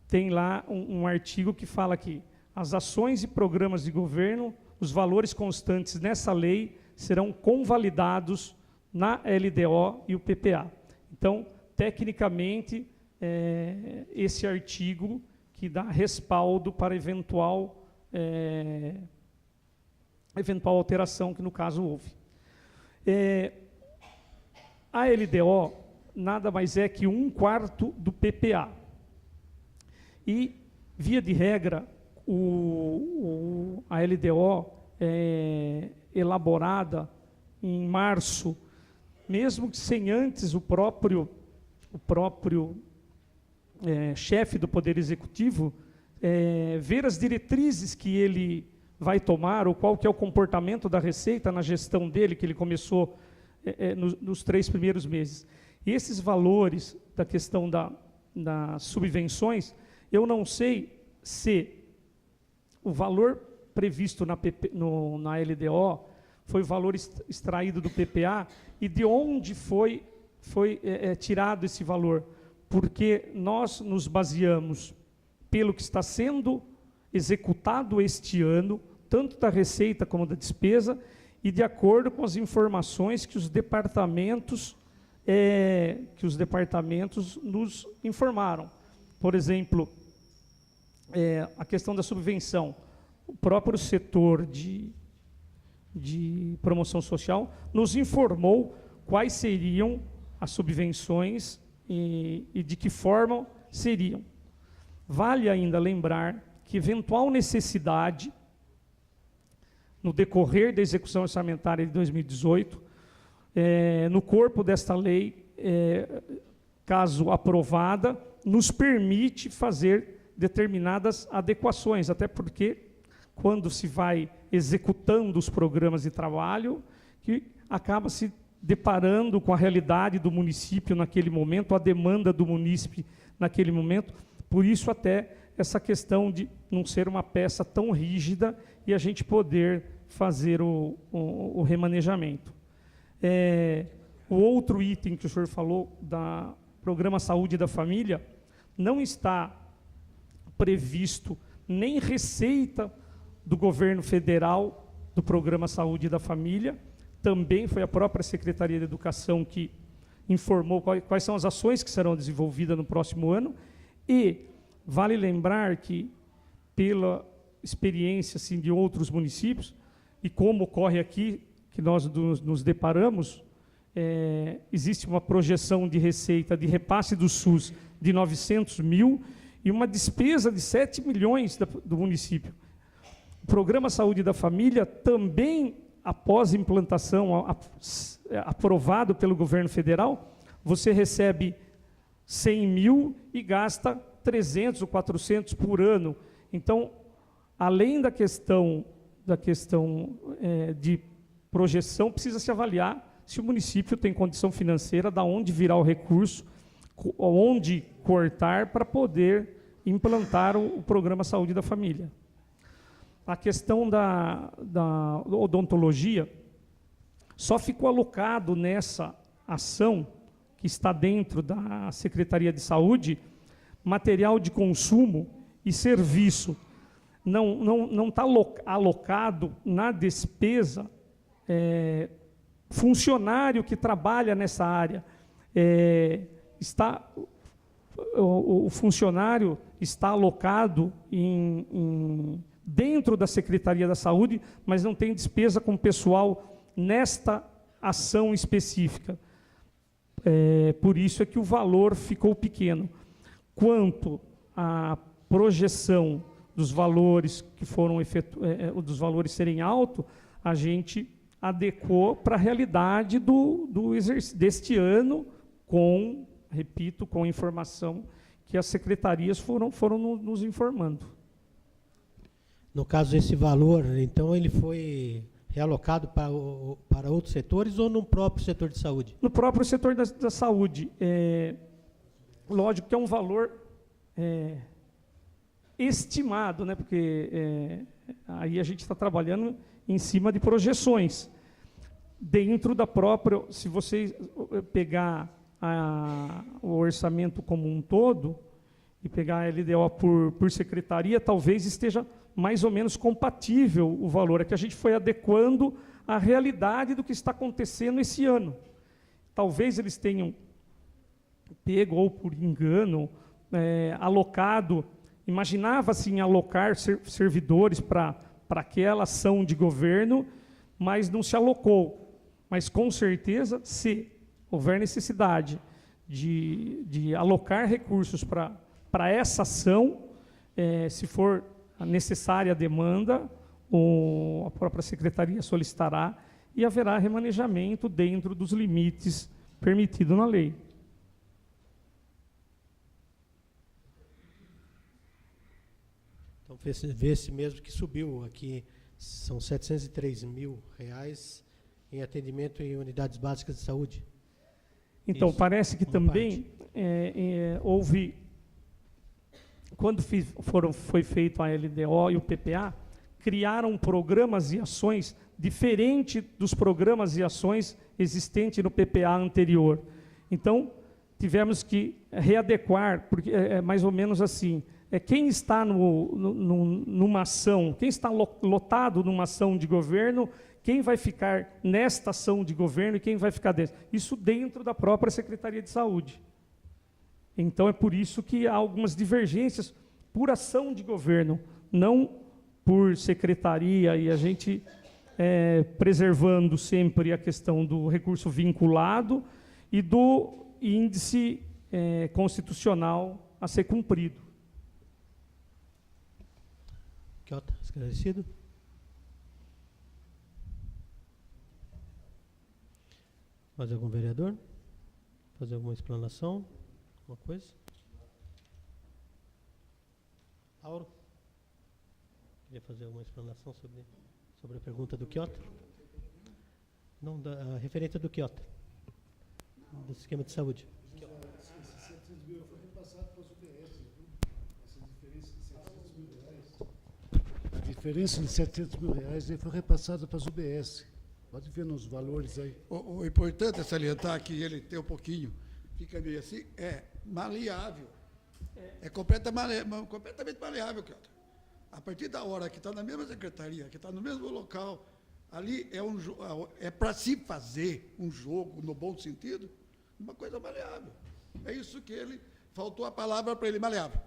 tem lá um artigo que fala que as ações e programas de governo, os valores constantes nessa lei, serão convalidados na LDO e o PPA. Então, tecnicamente, esse artigo que dá respaldo para eventual alteração que, no caso, houve. A LDO nada mais é que 1/4 do PPA. E, via de regra, a LDO é elaborada em março, mesmo que sem antes o próprio chefe do Poder Executivo ver as diretrizes que ele vai tomar, ou qual que é o comportamento da Receita na gestão dele, que ele começou nos 3 primeiros meses. E esses valores da questão das subvenções, eu não sei se o valor previsto na LDO foi o valor extraído do PPA e de onde foi tirado esse valor, porque nós nos baseamos pelo que está sendo executado este ano, tanto da receita como da despesa, e de acordo com as informações que os departamentos nos informaram. Por exemplo, a questão da subvenção. O próprio setor de promoção social nos informou quais seriam as subvenções e de que forma seriam. Vale ainda lembrar que eventual necessidade, no decorrer da execução orçamentária de 2018, no corpo desta lei, caso aprovada, nos permite fazer determinadas adequações, até porque, quando se vai executando os programas de trabalho, que acaba se deparando com a realidade do município naquele momento, a demanda do munícipe naquele momento, por isso até essa questão de não ser uma peça tão rígida e a gente poder fazer o remanejamento. O outro item que o senhor falou, da Programa Saúde da Família, não está previsto nem receita do governo federal do Programa Saúde da Família, também foi a própria Secretaria de Educação que informou quais são as ações que serão desenvolvidas no próximo ano, e vale lembrar que, pela experiência assim, de outros municípios, e como ocorre aqui, que nós nos deparamos, existe uma projeção de receita de repasse do SUS de 900 mil e uma despesa de 7 milhões do município. O Programa Saúde da Família também, após a implantação, aprovado pelo governo federal, você recebe 100 mil e gasta 300 ou 400 por ano. Então, além da questão de projeção, precisa se avaliar se o município tem condição financeira, da onde virá o recurso, onde cortar para poder implantar o Programa Saúde da Família. A questão da odontologia só ficou alocado nessa ação, que está dentro da Secretaria de Saúde, material de consumo e serviço. Não está alocado na despesa funcionário que trabalha nessa área. O funcionário está alocado dentro da Secretaria da Saúde, mas não tem despesa com pessoal nesta ação específica. Por isso é que o valor ficou pequeno. Quanto à projeção dos valores que foram dos valores serem altos, a gente adequou para a realidade deste ano, repito, com a informação que as secretarias foram nos informando.
No caso, esse valor, então, ele foi realocado para outros setores ou no próprio setor de saúde?
No próprio setor da saúde. Lógico que é um valor estimado, né? Porque aí a gente está trabalhando em cima de projeções. Dentro da própria, se você pegar o orçamento como um todo e pegar a LDO por secretaria, talvez esteja mais ou menos compatível o valor. É que a gente foi adequando à realidade do que está acontecendo esse ano. Talvez eles tenham pego, ou por engano, alocado, imaginava-se em alocar servidores para aquela ação de governo, mas não se alocou. Mas, com certeza, se houver necessidade de alocar recursos para essa ação, se for necessária a demanda, a própria secretaria solicitará e haverá remanejamento dentro dos limites permitidos na lei.
Então, vê-se mesmo que subiu aqui, são R$703 mil em atendimento em unidades básicas de saúde.
Então,
Isso,
parece que também houve, quando foi feito a LDO e o PPA, criaram programas e ações diferentes dos programas e ações existentes no PPA anterior. Então, tivemos que readequar, porque é mais ou menos assim, quem está numa ação, quem está lotado numa ação de governo, quem vai ficar nesta ação de governo e quem vai ficar dentro. Isso dentro da própria Secretaria de Saúde. Então, é por isso que há algumas divergências por ação de governo, não por secretaria, e a gente preservando sempre a questão do recurso vinculado e do índice constitucional a ser cumprido.
Quiota, esclarecido? Mais algum vereador? Fazer alguma explanação? Alguma coisa? Lauro? Queria fazer alguma explanação sobre a pergunta do Quiota? Não, a referente do Quiota, do esquema de saúde.
Esses 700 mil foi repassado para as UBS, viu? Essa diferença de 700 mil reais. A diferença de 700 mil reais foi repassada para as UBS. Pode ver nos valores aí.
O importante é salientar que ele tem um pouquinho, fica meio assim, maleável. É completamente maleável, Cláudio. A partir da hora que está na mesma secretaria, que está no mesmo local, ali é para se fazer um jogo, no bom sentido, uma coisa maleável. É isso que faltou a palavra para ele, maleável.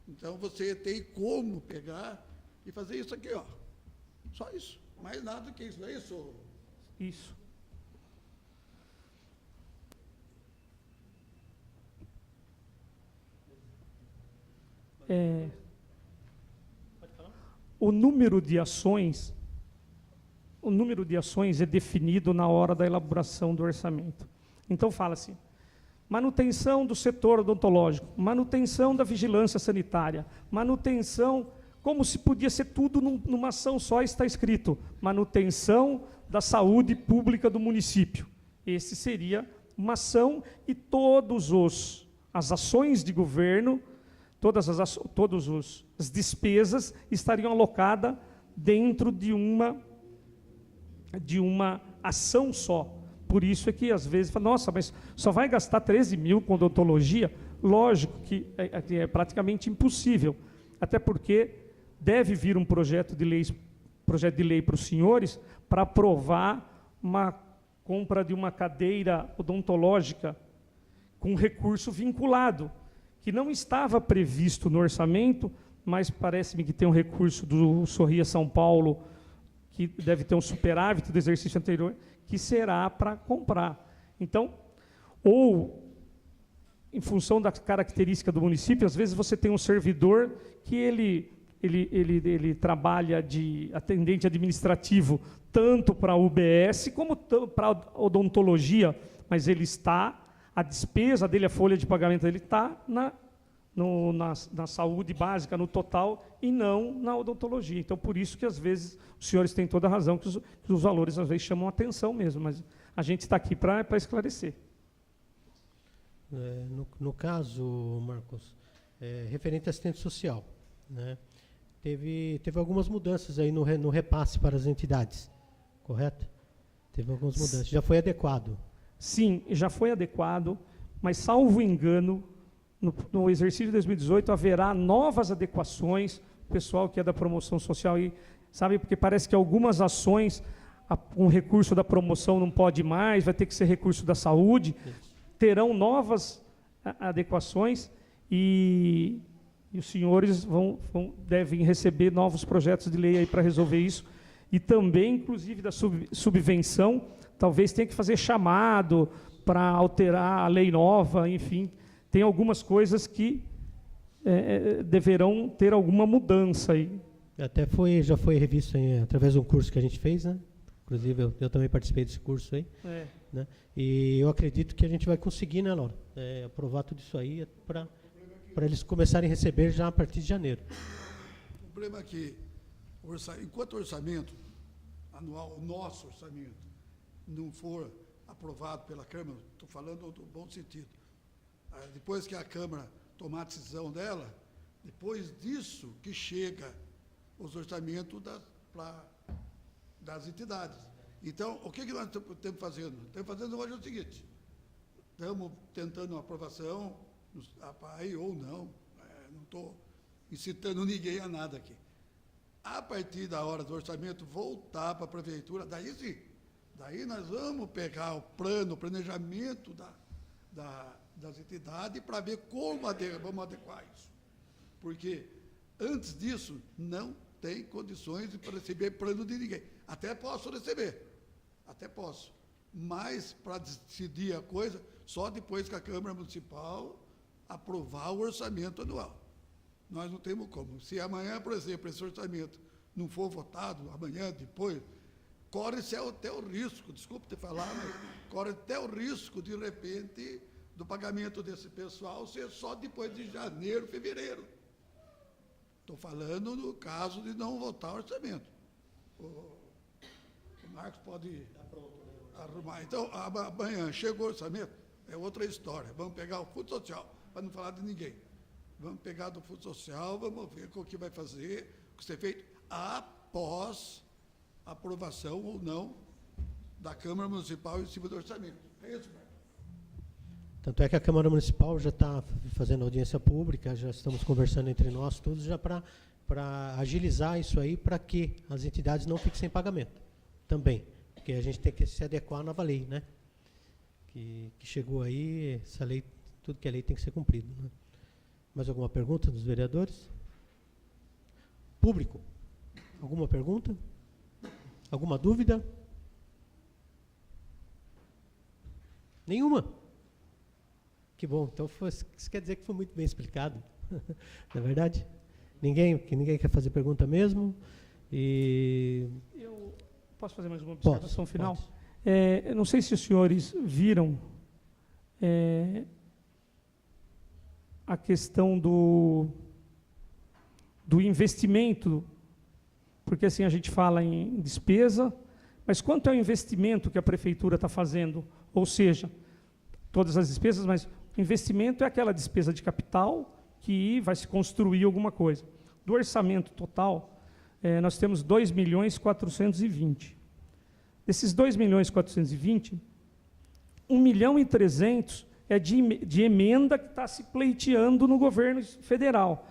Então, você tem como pegar e fazer isso aqui, ó. Só isso. Mais nada do que isso, não é isso?
Isso. o número de ações é definido na hora da elaboração do orçamento. Então fala-se, manutenção do setor odontológico, manutenção da vigilância sanitária, manutenção, como se podia ser tudo numa ação só, está escrito, manutenção da saúde pública do município. Esse seria uma ação e as ações de governo, todas as despesas estariam alocadas dentro de uma ação só. Por isso é que, às vezes, fala, nossa, mas só vai gastar 13 mil com odontologia? Lógico que é praticamente impossível, até porque deve vir um projeto de lei para os senhores para aprovar uma compra de uma cadeira odontológica com recurso vinculado, que não estava previsto no orçamento, mas parece-me que tem um recurso do Sorria São Paulo, que deve ter um superávit do exercício anterior, que será para comprar. Então, ou, em função da característica do município, às vezes você tem um servidor que ele trabalha de atendente administrativo, tanto para a UBS como para a odontologia, mas a despesa dele, a folha de pagamento dele está na saúde básica, no total, e não na odontologia. Então, por isso que, às vezes, os senhores têm toda a razão, que os valores, às vezes, chamam a atenção mesmo, mas a gente está aqui para esclarecer.
No caso, Marcos, referente à assistente social, né, teve algumas mudanças aí no repasse para as entidades, correto? Teve algumas mudanças. Já foi adequado?
Sim, já foi adequado, mas, salvo engano, no exercício de 2018 haverá novas adequações. O pessoal que é da promoção social, sabe, porque parece que algumas ações, um recurso da promoção não pode mais, vai ter que ser recurso da saúde, terão novas adequações e os senhores devem receber novos projetos de lei aí para resolver isso. E também, inclusive, da subvenção, talvez tenha que fazer chamado para alterar a lei nova, enfim. Tem algumas coisas que deverão ter alguma mudança aí.
Até já foi revisto através de um curso que a gente fez, né? Inclusive, eu também participei desse curso aí. Né? E eu acredito que a gente vai conseguir, né, Laura? Aprovar tudo isso aí para eles começarem a receber já a partir de janeiro.
O problema é que, enquanto o orçamento anual, o nosso orçamento, não for aprovado pela Câmara, estou falando do bom sentido, depois que a Câmara tomar a decisão dela, depois disso que chega os orçamentos das entidades. Então, o que nós estamos fazendo? Estamos fazendo hoje o seguinte, estamos tentando uma aprovação, aí ou não estou incitando ninguém a nada aqui. A partir da hora do orçamento voltar para a Prefeitura, daí sim, daí nós vamos pegar o planejamento das entidades para ver como vamos adequar isso. Porque, antes disso, não tem condições para receber plano de ninguém. Até posso receber, mas para decidir a coisa, só depois que a Câmara Municipal aprovar o orçamento anual. Nós não temos como. Se amanhã, por exemplo, esse orçamento não for votado, amanhã, depois, corre-se até o risco, desculpe ter falado, mas corre até o risco, de repente, do pagamento desse pessoal ser só depois de janeiro, fevereiro. Estou falando no caso de não votar o orçamento. O Marcos pode arrumar. Então, amanhã chegou o orçamento, é outra história. Vamos pegar o Fundo Social, para não falar de ninguém. Vamos pegar do Fundo Social, vamos ver o que vai fazer, o que ser feito após a aprovação ou não da Câmara Municipal em cima do orçamento. É isso, Marcos?
Tanto é que a Câmara Municipal já está fazendo audiência pública, já estamos conversando entre nós todos, já para agilizar isso aí, para que as entidades não fiquem sem pagamento também. Porque a gente tem que se adequar à nova lei, né? Que chegou aí, essa lei, tudo que é lei tem que ser cumprido. Né? Mais alguma pergunta dos vereadores? Público? Alguma pergunta? Alguma dúvida? Nenhuma? Que bom, então isso quer dizer que foi muito bem explicado. Não é verdade? Ninguém quer fazer pergunta mesmo? E
Eu posso fazer mais uma
Pode,
observação final?
pode.
Eu não sei se os senhores viram a questão do investimento, porque assim a gente fala em despesa, mas quanto é o investimento que a prefeitura está fazendo? Ou seja, todas as despesas, mas o investimento é aquela despesa de capital que vai se construir alguma coisa. Do orçamento total, nós temos 2.420.000. Desses 2.420.000, 1.300.000 é de emenda que está se pleiteando no governo federal.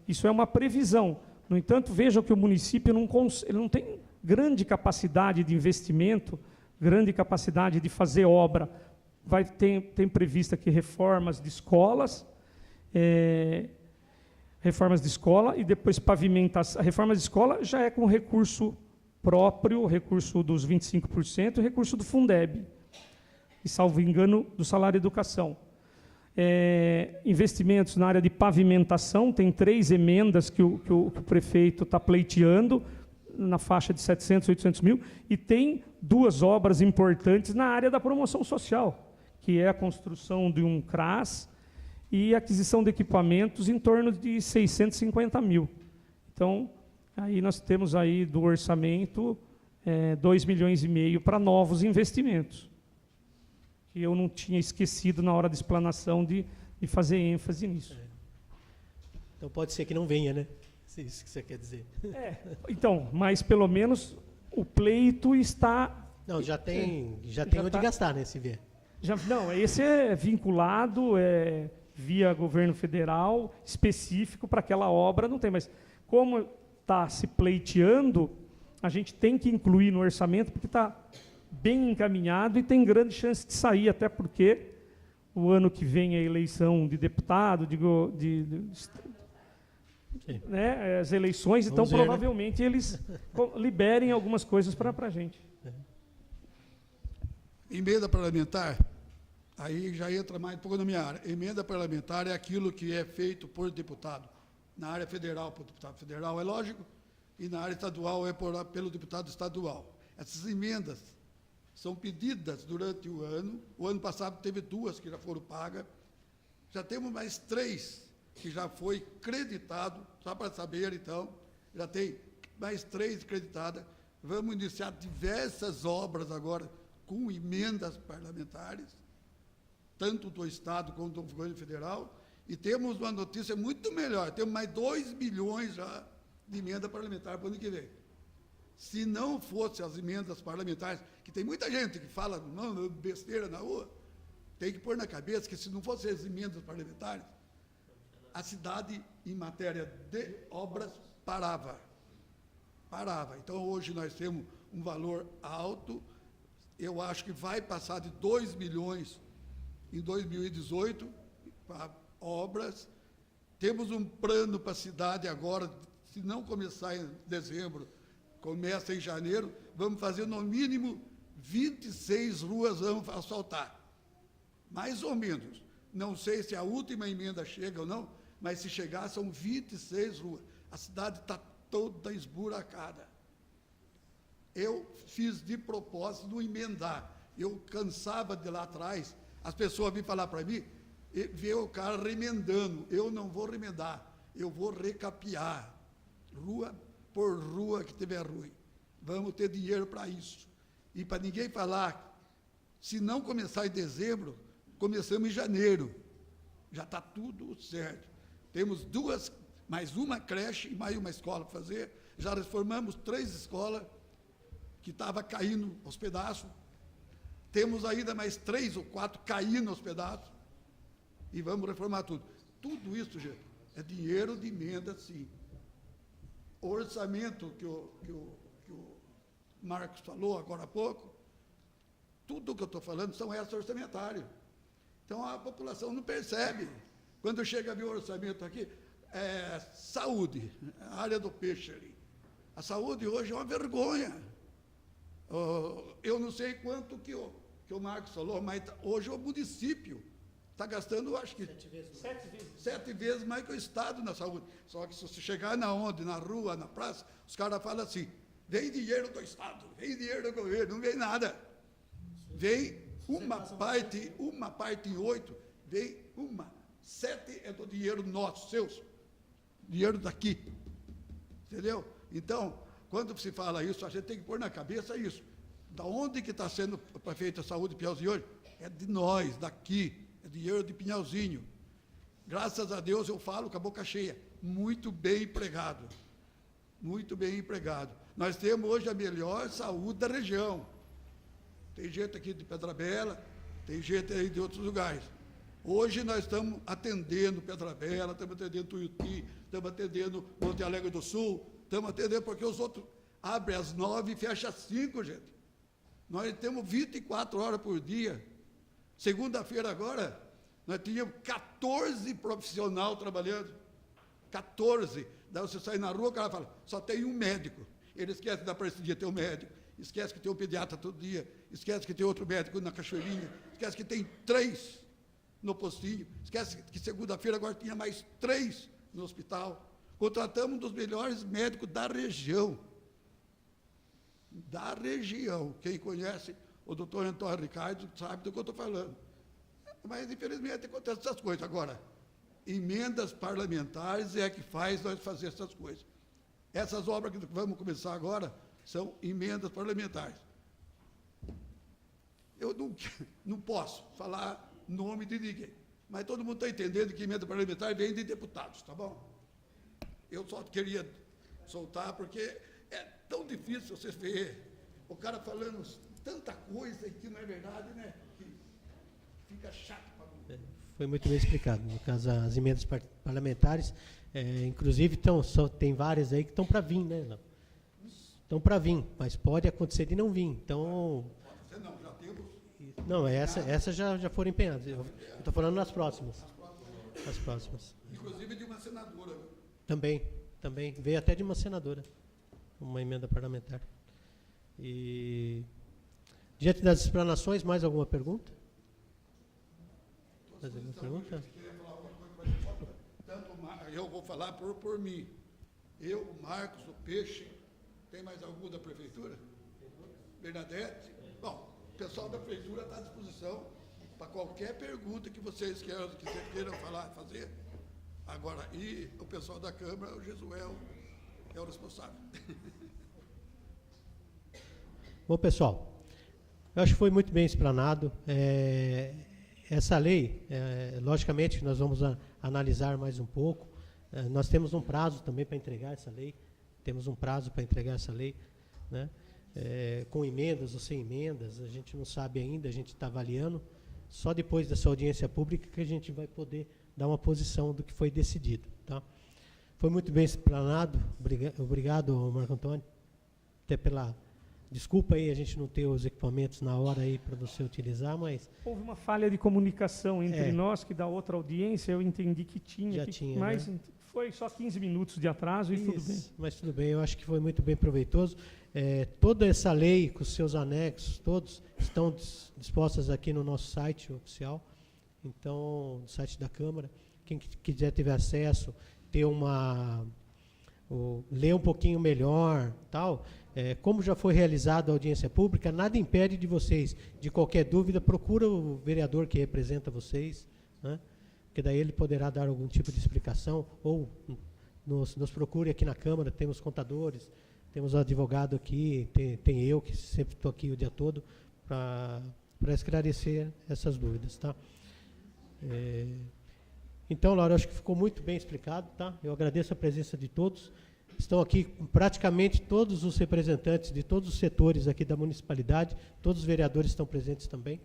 Isso é uma previsão. No entanto, vejam que o município ele não tem grande capacidade de investimento, grande capacidade de fazer obra. Tem prevista aqui reformas de escolas, e depois pavimentação. A reforma de escola já é com recurso próprio, recurso dos 25% e recurso do Fundeb, e, salvo engano, do salário educação. Investimentos na área de pavimentação, tem 3 emendas que o prefeito está pleiteando, na faixa de 700, 800 mil, e tem 2 obras importantes na área da promoção social, que é a construção de um CRAS e aquisição de equipamentos em torno de 650 mil. Então, aí nós temos aí do orçamento 2,5 milhões para novos investimentos, que eu não tinha esquecido na hora da explanação de fazer ênfase nisso.
então pode ser que não venha, né? Se é isso que você quer dizer.
Então, mas pelo menos o pleito está...
Não, já tem onde
tá-
gastar, né, se vier.
Não, esse é vinculado, via governo federal, específico para aquela obra, não tem, mas como está se pleiteando, a gente tem que incluir no orçamento, porque está bem encaminhado e tem grande chance de sair, até porque o ano que vem é a eleição de deputado, né, as eleições, então
Vamos ver, né?
provavelmente eles liberem algumas coisas para a gente.
Emenda parlamentar, aí já entra mais um pouco na minha área. Emenda parlamentar é aquilo que é feito por deputado. Na área federal, por deputado federal, é lógico, e na área estadual é pelo deputado estadual. Essas emendas são pedidas durante o ano. O ano passado teve 2 que já foram pagas. Já temos mais 3 que já foi creditado, só para saber, então, já tem mais 3 creditadas. Vamos iniciar diversas obras agora com emendas parlamentares, tanto do Estado como do governo federal, e temos uma notícia muito melhor, temos mais 2 milhões já de emenda parlamentar para o ano que vem. Se não fossem as emendas parlamentares, que tem muita gente que fala não, besteira na rua, tem que pôr na cabeça que se não fossem as emendas parlamentares, a cidade, em matéria de obras, parava. Então, hoje nós temos um valor alto, eu acho que vai passar de 2 milhões em 2018 para obras. Temos um plano para a cidade agora, se não começar em dezembro, começa em janeiro, vamos fazer no mínimo 26 ruas, vamos asfaltar. Mais ou menos. Não sei se a última emenda chega ou não, mas se chegar são 26 ruas. A cidade está toda esburacada. Eu fiz de propósito não emendar. Eu cansava de lá atrás, as pessoas vinham falar para mim, ver o cara remendando. Eu não vou remendar, eu vou recapear. Rua por rua que tiver ruim. Vamos ter dinheiro para isso. E para ninguém falar, se não começar em dezembro, começamos em janeiro. Já está tudo certo. Temos 2, mais uma creche e mais uma escola para fazer. Já reformamos 3 escolas que estavam caindo aos pedaços. Temos ainda mais 3 ou 4 caindo aos pedaços. E vamos reformar tudo. Tudo isso, gente, é dinheiro de emenda, sim. O orçamento que o Marcos falou agora há pouco, tudo que eu estou falando são extra-orçamentários. Então, a população não percebe. Quando chega a ver o orçamento aqui, saúde, a área do peixe ali. A saúde hoje é uma vergonha. Eu não sei quanto que o Marcos falou, mas hoje o município está gastando, acho que 7 vezes mais que o Estado na saúde. Só que se você chegar na rua, na praça, os caras falam assim, vem dinheiro do Estado, vem dinheiro do governo, não vem nada. Vem uma parte em 8, vem 7 é do dinheiro nosso, seus, dinheiro daqui, entendeu? Então, quando se fala isso, a gente tem que pôr na cabeça isso. Da onde que está sendo feita a saúde de Pinhalzinho hoje? É de nós, daqui, é dinheiro de Pinhalzinho. Graças a Deus eu falo com a boca cheia, muito bem empregado, muito bem empregado. Nós temos hoje a melhor saúde da região. Tem gente aqui de Pedra Bela, tem gente aí de outros lugares. Hoje nós estamos atendendo Pedra Bela, estamos atendendo Tuiuti, estamos atendendo Monte Alegre do Sul, estamos atendendo porque os outros abrem às 9 e fecham às 5, gente. Nós temos 24 horas por dia. Segunda-feira agora, nós tínhamos 14 profissionais trabalhando. 14. Daí você sai na rua, o cara fala, só tem um médico. Ele esquece da esse dia ter um médico, esquece que tem um pediatra todo dia, esquece que tem outro médico na cachoeirinha, esquece que tem 3 no postinho, esquece que segunda-feira agora tinha mais 3 no hospital. Contratamos um dos melhores médicos da região. Da região. Quem conhece o doutor Antônio Ricardo sabe do que eu estou falando. Mas, infelizmente, acontecem essas coisas. Agora, emendas parlamentares é que faz nós fazer essas coisas. Essas obras que vamos começar agora são emendas parlamentares. Eu não posso falar nome de ninguém, mas todo mundo está entendendo que emenda parlamentar vem de deputados, tá bom? Eu só queria soltar, porque é tão difícil você ver o cara falando tanta coisa que não é verdade, né? Que fica chato para mim.
Foi muito bem explicado. No caso, as emendas parlamentares, inclusive, tem várias aí que estão para vir, né? Estão para vir, mas pode acontecer de não vir. Então,
Já temos.
não, essas já foram empenhadas. Eu estou falando nas próximas. As próximas.
Inclusive de uma senadora.
Também. Veio até de uma senadora, uma emenda parlamentar. E, diante das explanações, mais alguma pergunta? Mais alguma pergunta?
Eu vou falar por mim. Eu, o Marcos, o Peixe. Tem mais algum da prefeitura? Bernadette? Bom, o pessoal da prefeitura está à disposição para qualquer pergunta que vocês queiram fazer. Agora, e o pessoal da Câmara, o Jesuel é o responsável.
Bom, pessoal, eu acho que foi muito bem explanado. Essa lei, logicamente, nós vamos analisar mais um pouco. Nós temos um prazo também para entregar essa lei. Né? Com emendas ou sem emendas, a gente não sabe ainda, a gente está avaliando. Só depois dessa audiência pública que a gente vai poder dar uma posição do que foi decidido. Tá? Foi muito bem explanado. Obrigado, Marco Antônio, até pela... Desculpa aí a gente não ter os equipamentos na hora aí para você utilizar, mas...
Houve uma falha de comunicação entre nós, que da outra audiência eu entendi que tinha.
Já tinha,
mas
né?
foi só 15 minutos de atraso e tudo bem.
Mas tudo bem, eu acho que foi muito bem proveitoso. Toda essa lei, com os seus anexos, todos estão dispostas aqui no nosso site oficial, então, no site da Câmara. Quem quiser ter acesso, ler um pouquinho melhor, tal... como já foi realizada a audiência pública, nada impede de vocês, de qualquer dúvida, procura o vereador que representa vocês, né? Porque daí ele poderá dar algum tipo de explicação, ou nos procure aqui na Câmara, temos contadores, temos um advogado aqui, tem eu, que sempre estou aqui o dia todo, para esclarecer essas dúvidas. Tá? Então, Laura, acho que ficou muito bem explicado. Tá? Eu agradeço a presença de todos. Estão aqui praticamente todos os representantes de todos os setores aqui da municipalidade, todos os vereadores estão presentes também.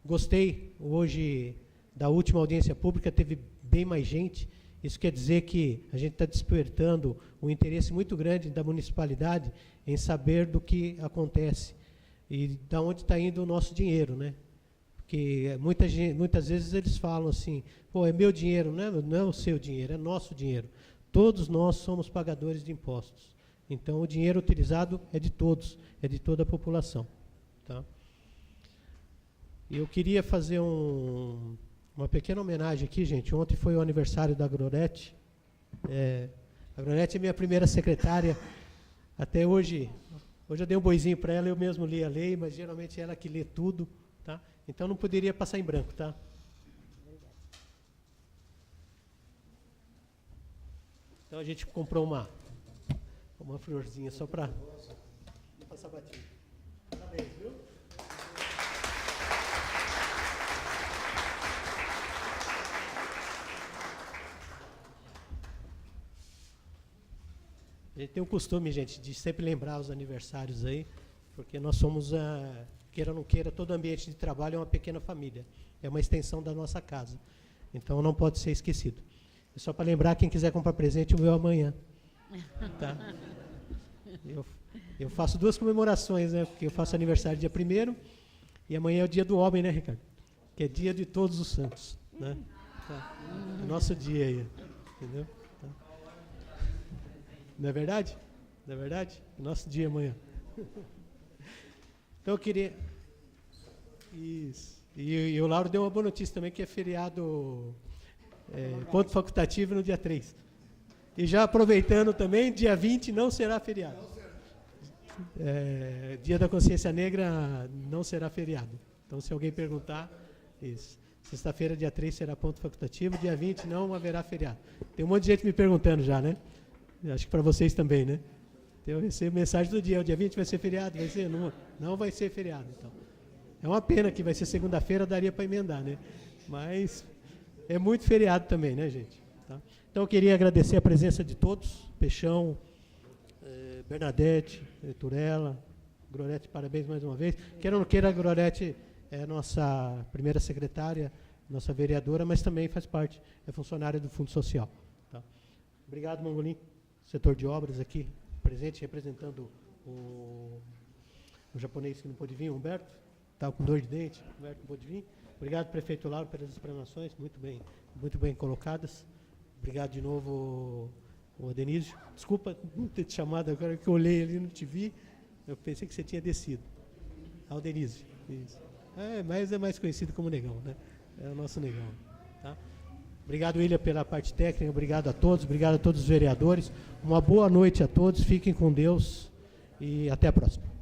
Gostei hoje da última audiência pública, teve bem mais gente. Isso quer dizer que a gente está despertando um interesse muito grande da municipalidade em saber do que acontece e de onde está indo o nosso dinheiro, né? Porque muitas vezes eles falam assim, pô, é meu dinheiro, não é o seu dinheiro, é nosso dinheiro. Todos nós somos pagadores de impostos. Então, o dinheiro utilizado é de todos, é de toda a população. Tá? Eu queria fazer um Uma pequena homenagem aqui, gente. Ontem foi o aniversário da Agronete. A Agronete é minha primeira secretária. Até hoje eu dei um boizinho para ela, eu mesmo li a lei, mas geralmente ela que lê tudo, tá? Então não poderia passar em branco, tá? Então a gente comprou uma florzinha só para passar batido. Parabéns, viu? A gente tem o costume, gente, de sempre lembrar os aniversários aí, porque nós somos, queira ou não queira, todo ambiente de trabalho é uma pequena família. É uma extensão da nossa casa. Então não pode ser esquecido. É só para lembrar, quem quiser comprar presente, o meu amanhã. Tá? Eu faço 2 comemorações, né? Porque eu faço aniversário dia 1º e amanhã é o dia do homem, né, Ricardo? Que é dia de todos os santos. Né? Tá? É nosso dia aí. Entendeu? Tá? Não é verdade? Não é verdade? É nosso dia amanhã. Então eu queria... Isso. E o Lauro deu uma boa notícia também, que é feriado... ponto facultativo no dia 3. E já aproveitando também, dia 20 não será feriado. Dia da Consciência Negra não será feriado. Então, se alguém perguntar, isso. Sexta-feira, dia 3, será ponto facultativo, dia 20 não haverá feriado. Tem um monte de gente me perguntando já, né? Acho que para vocês também, né? Eu recebo mensagem do dia, o dia 20 vai ser feriado? Vai ser? Não vai ser feriado, então. É uma pena que vai ser segunda-feira, daria para emendar, né? Mas... é muito feriado também, né, gente? Tá? Então, eu queria agradecer a presença de todos. Peixão, Bernadette, Turella, Gorete, parabéns mais uma vez. Queira ou não queira, a Gorete é nossa primeira secretária, nossa vereadora, mas também faz parte, é funcionária do Fundo Social. Tá? Obrigado, Mangolim, setor de obras aqui, presente, representando o japonês que não pôde vir, o Humberto, estava com dor de dente, o Humberto não pôde vir. Obrigado, prefeito Lauro, pelas explanações, muito bem colocadas. Obrigado de novo, o Adenísio. Desculpa não ter te chamado agora, que eu olhei ali e não te vi. Eu pensei que você tinha descido. Ao Adenísio. Isso. Mas é mais conhecido como Negão, né? É o nosso Negão. Tá? Obrigado, William, pela parte técnica. Obrigado a todos os vereadores. Uma boa noite a todos. Fiquem com Deus e até a próxima.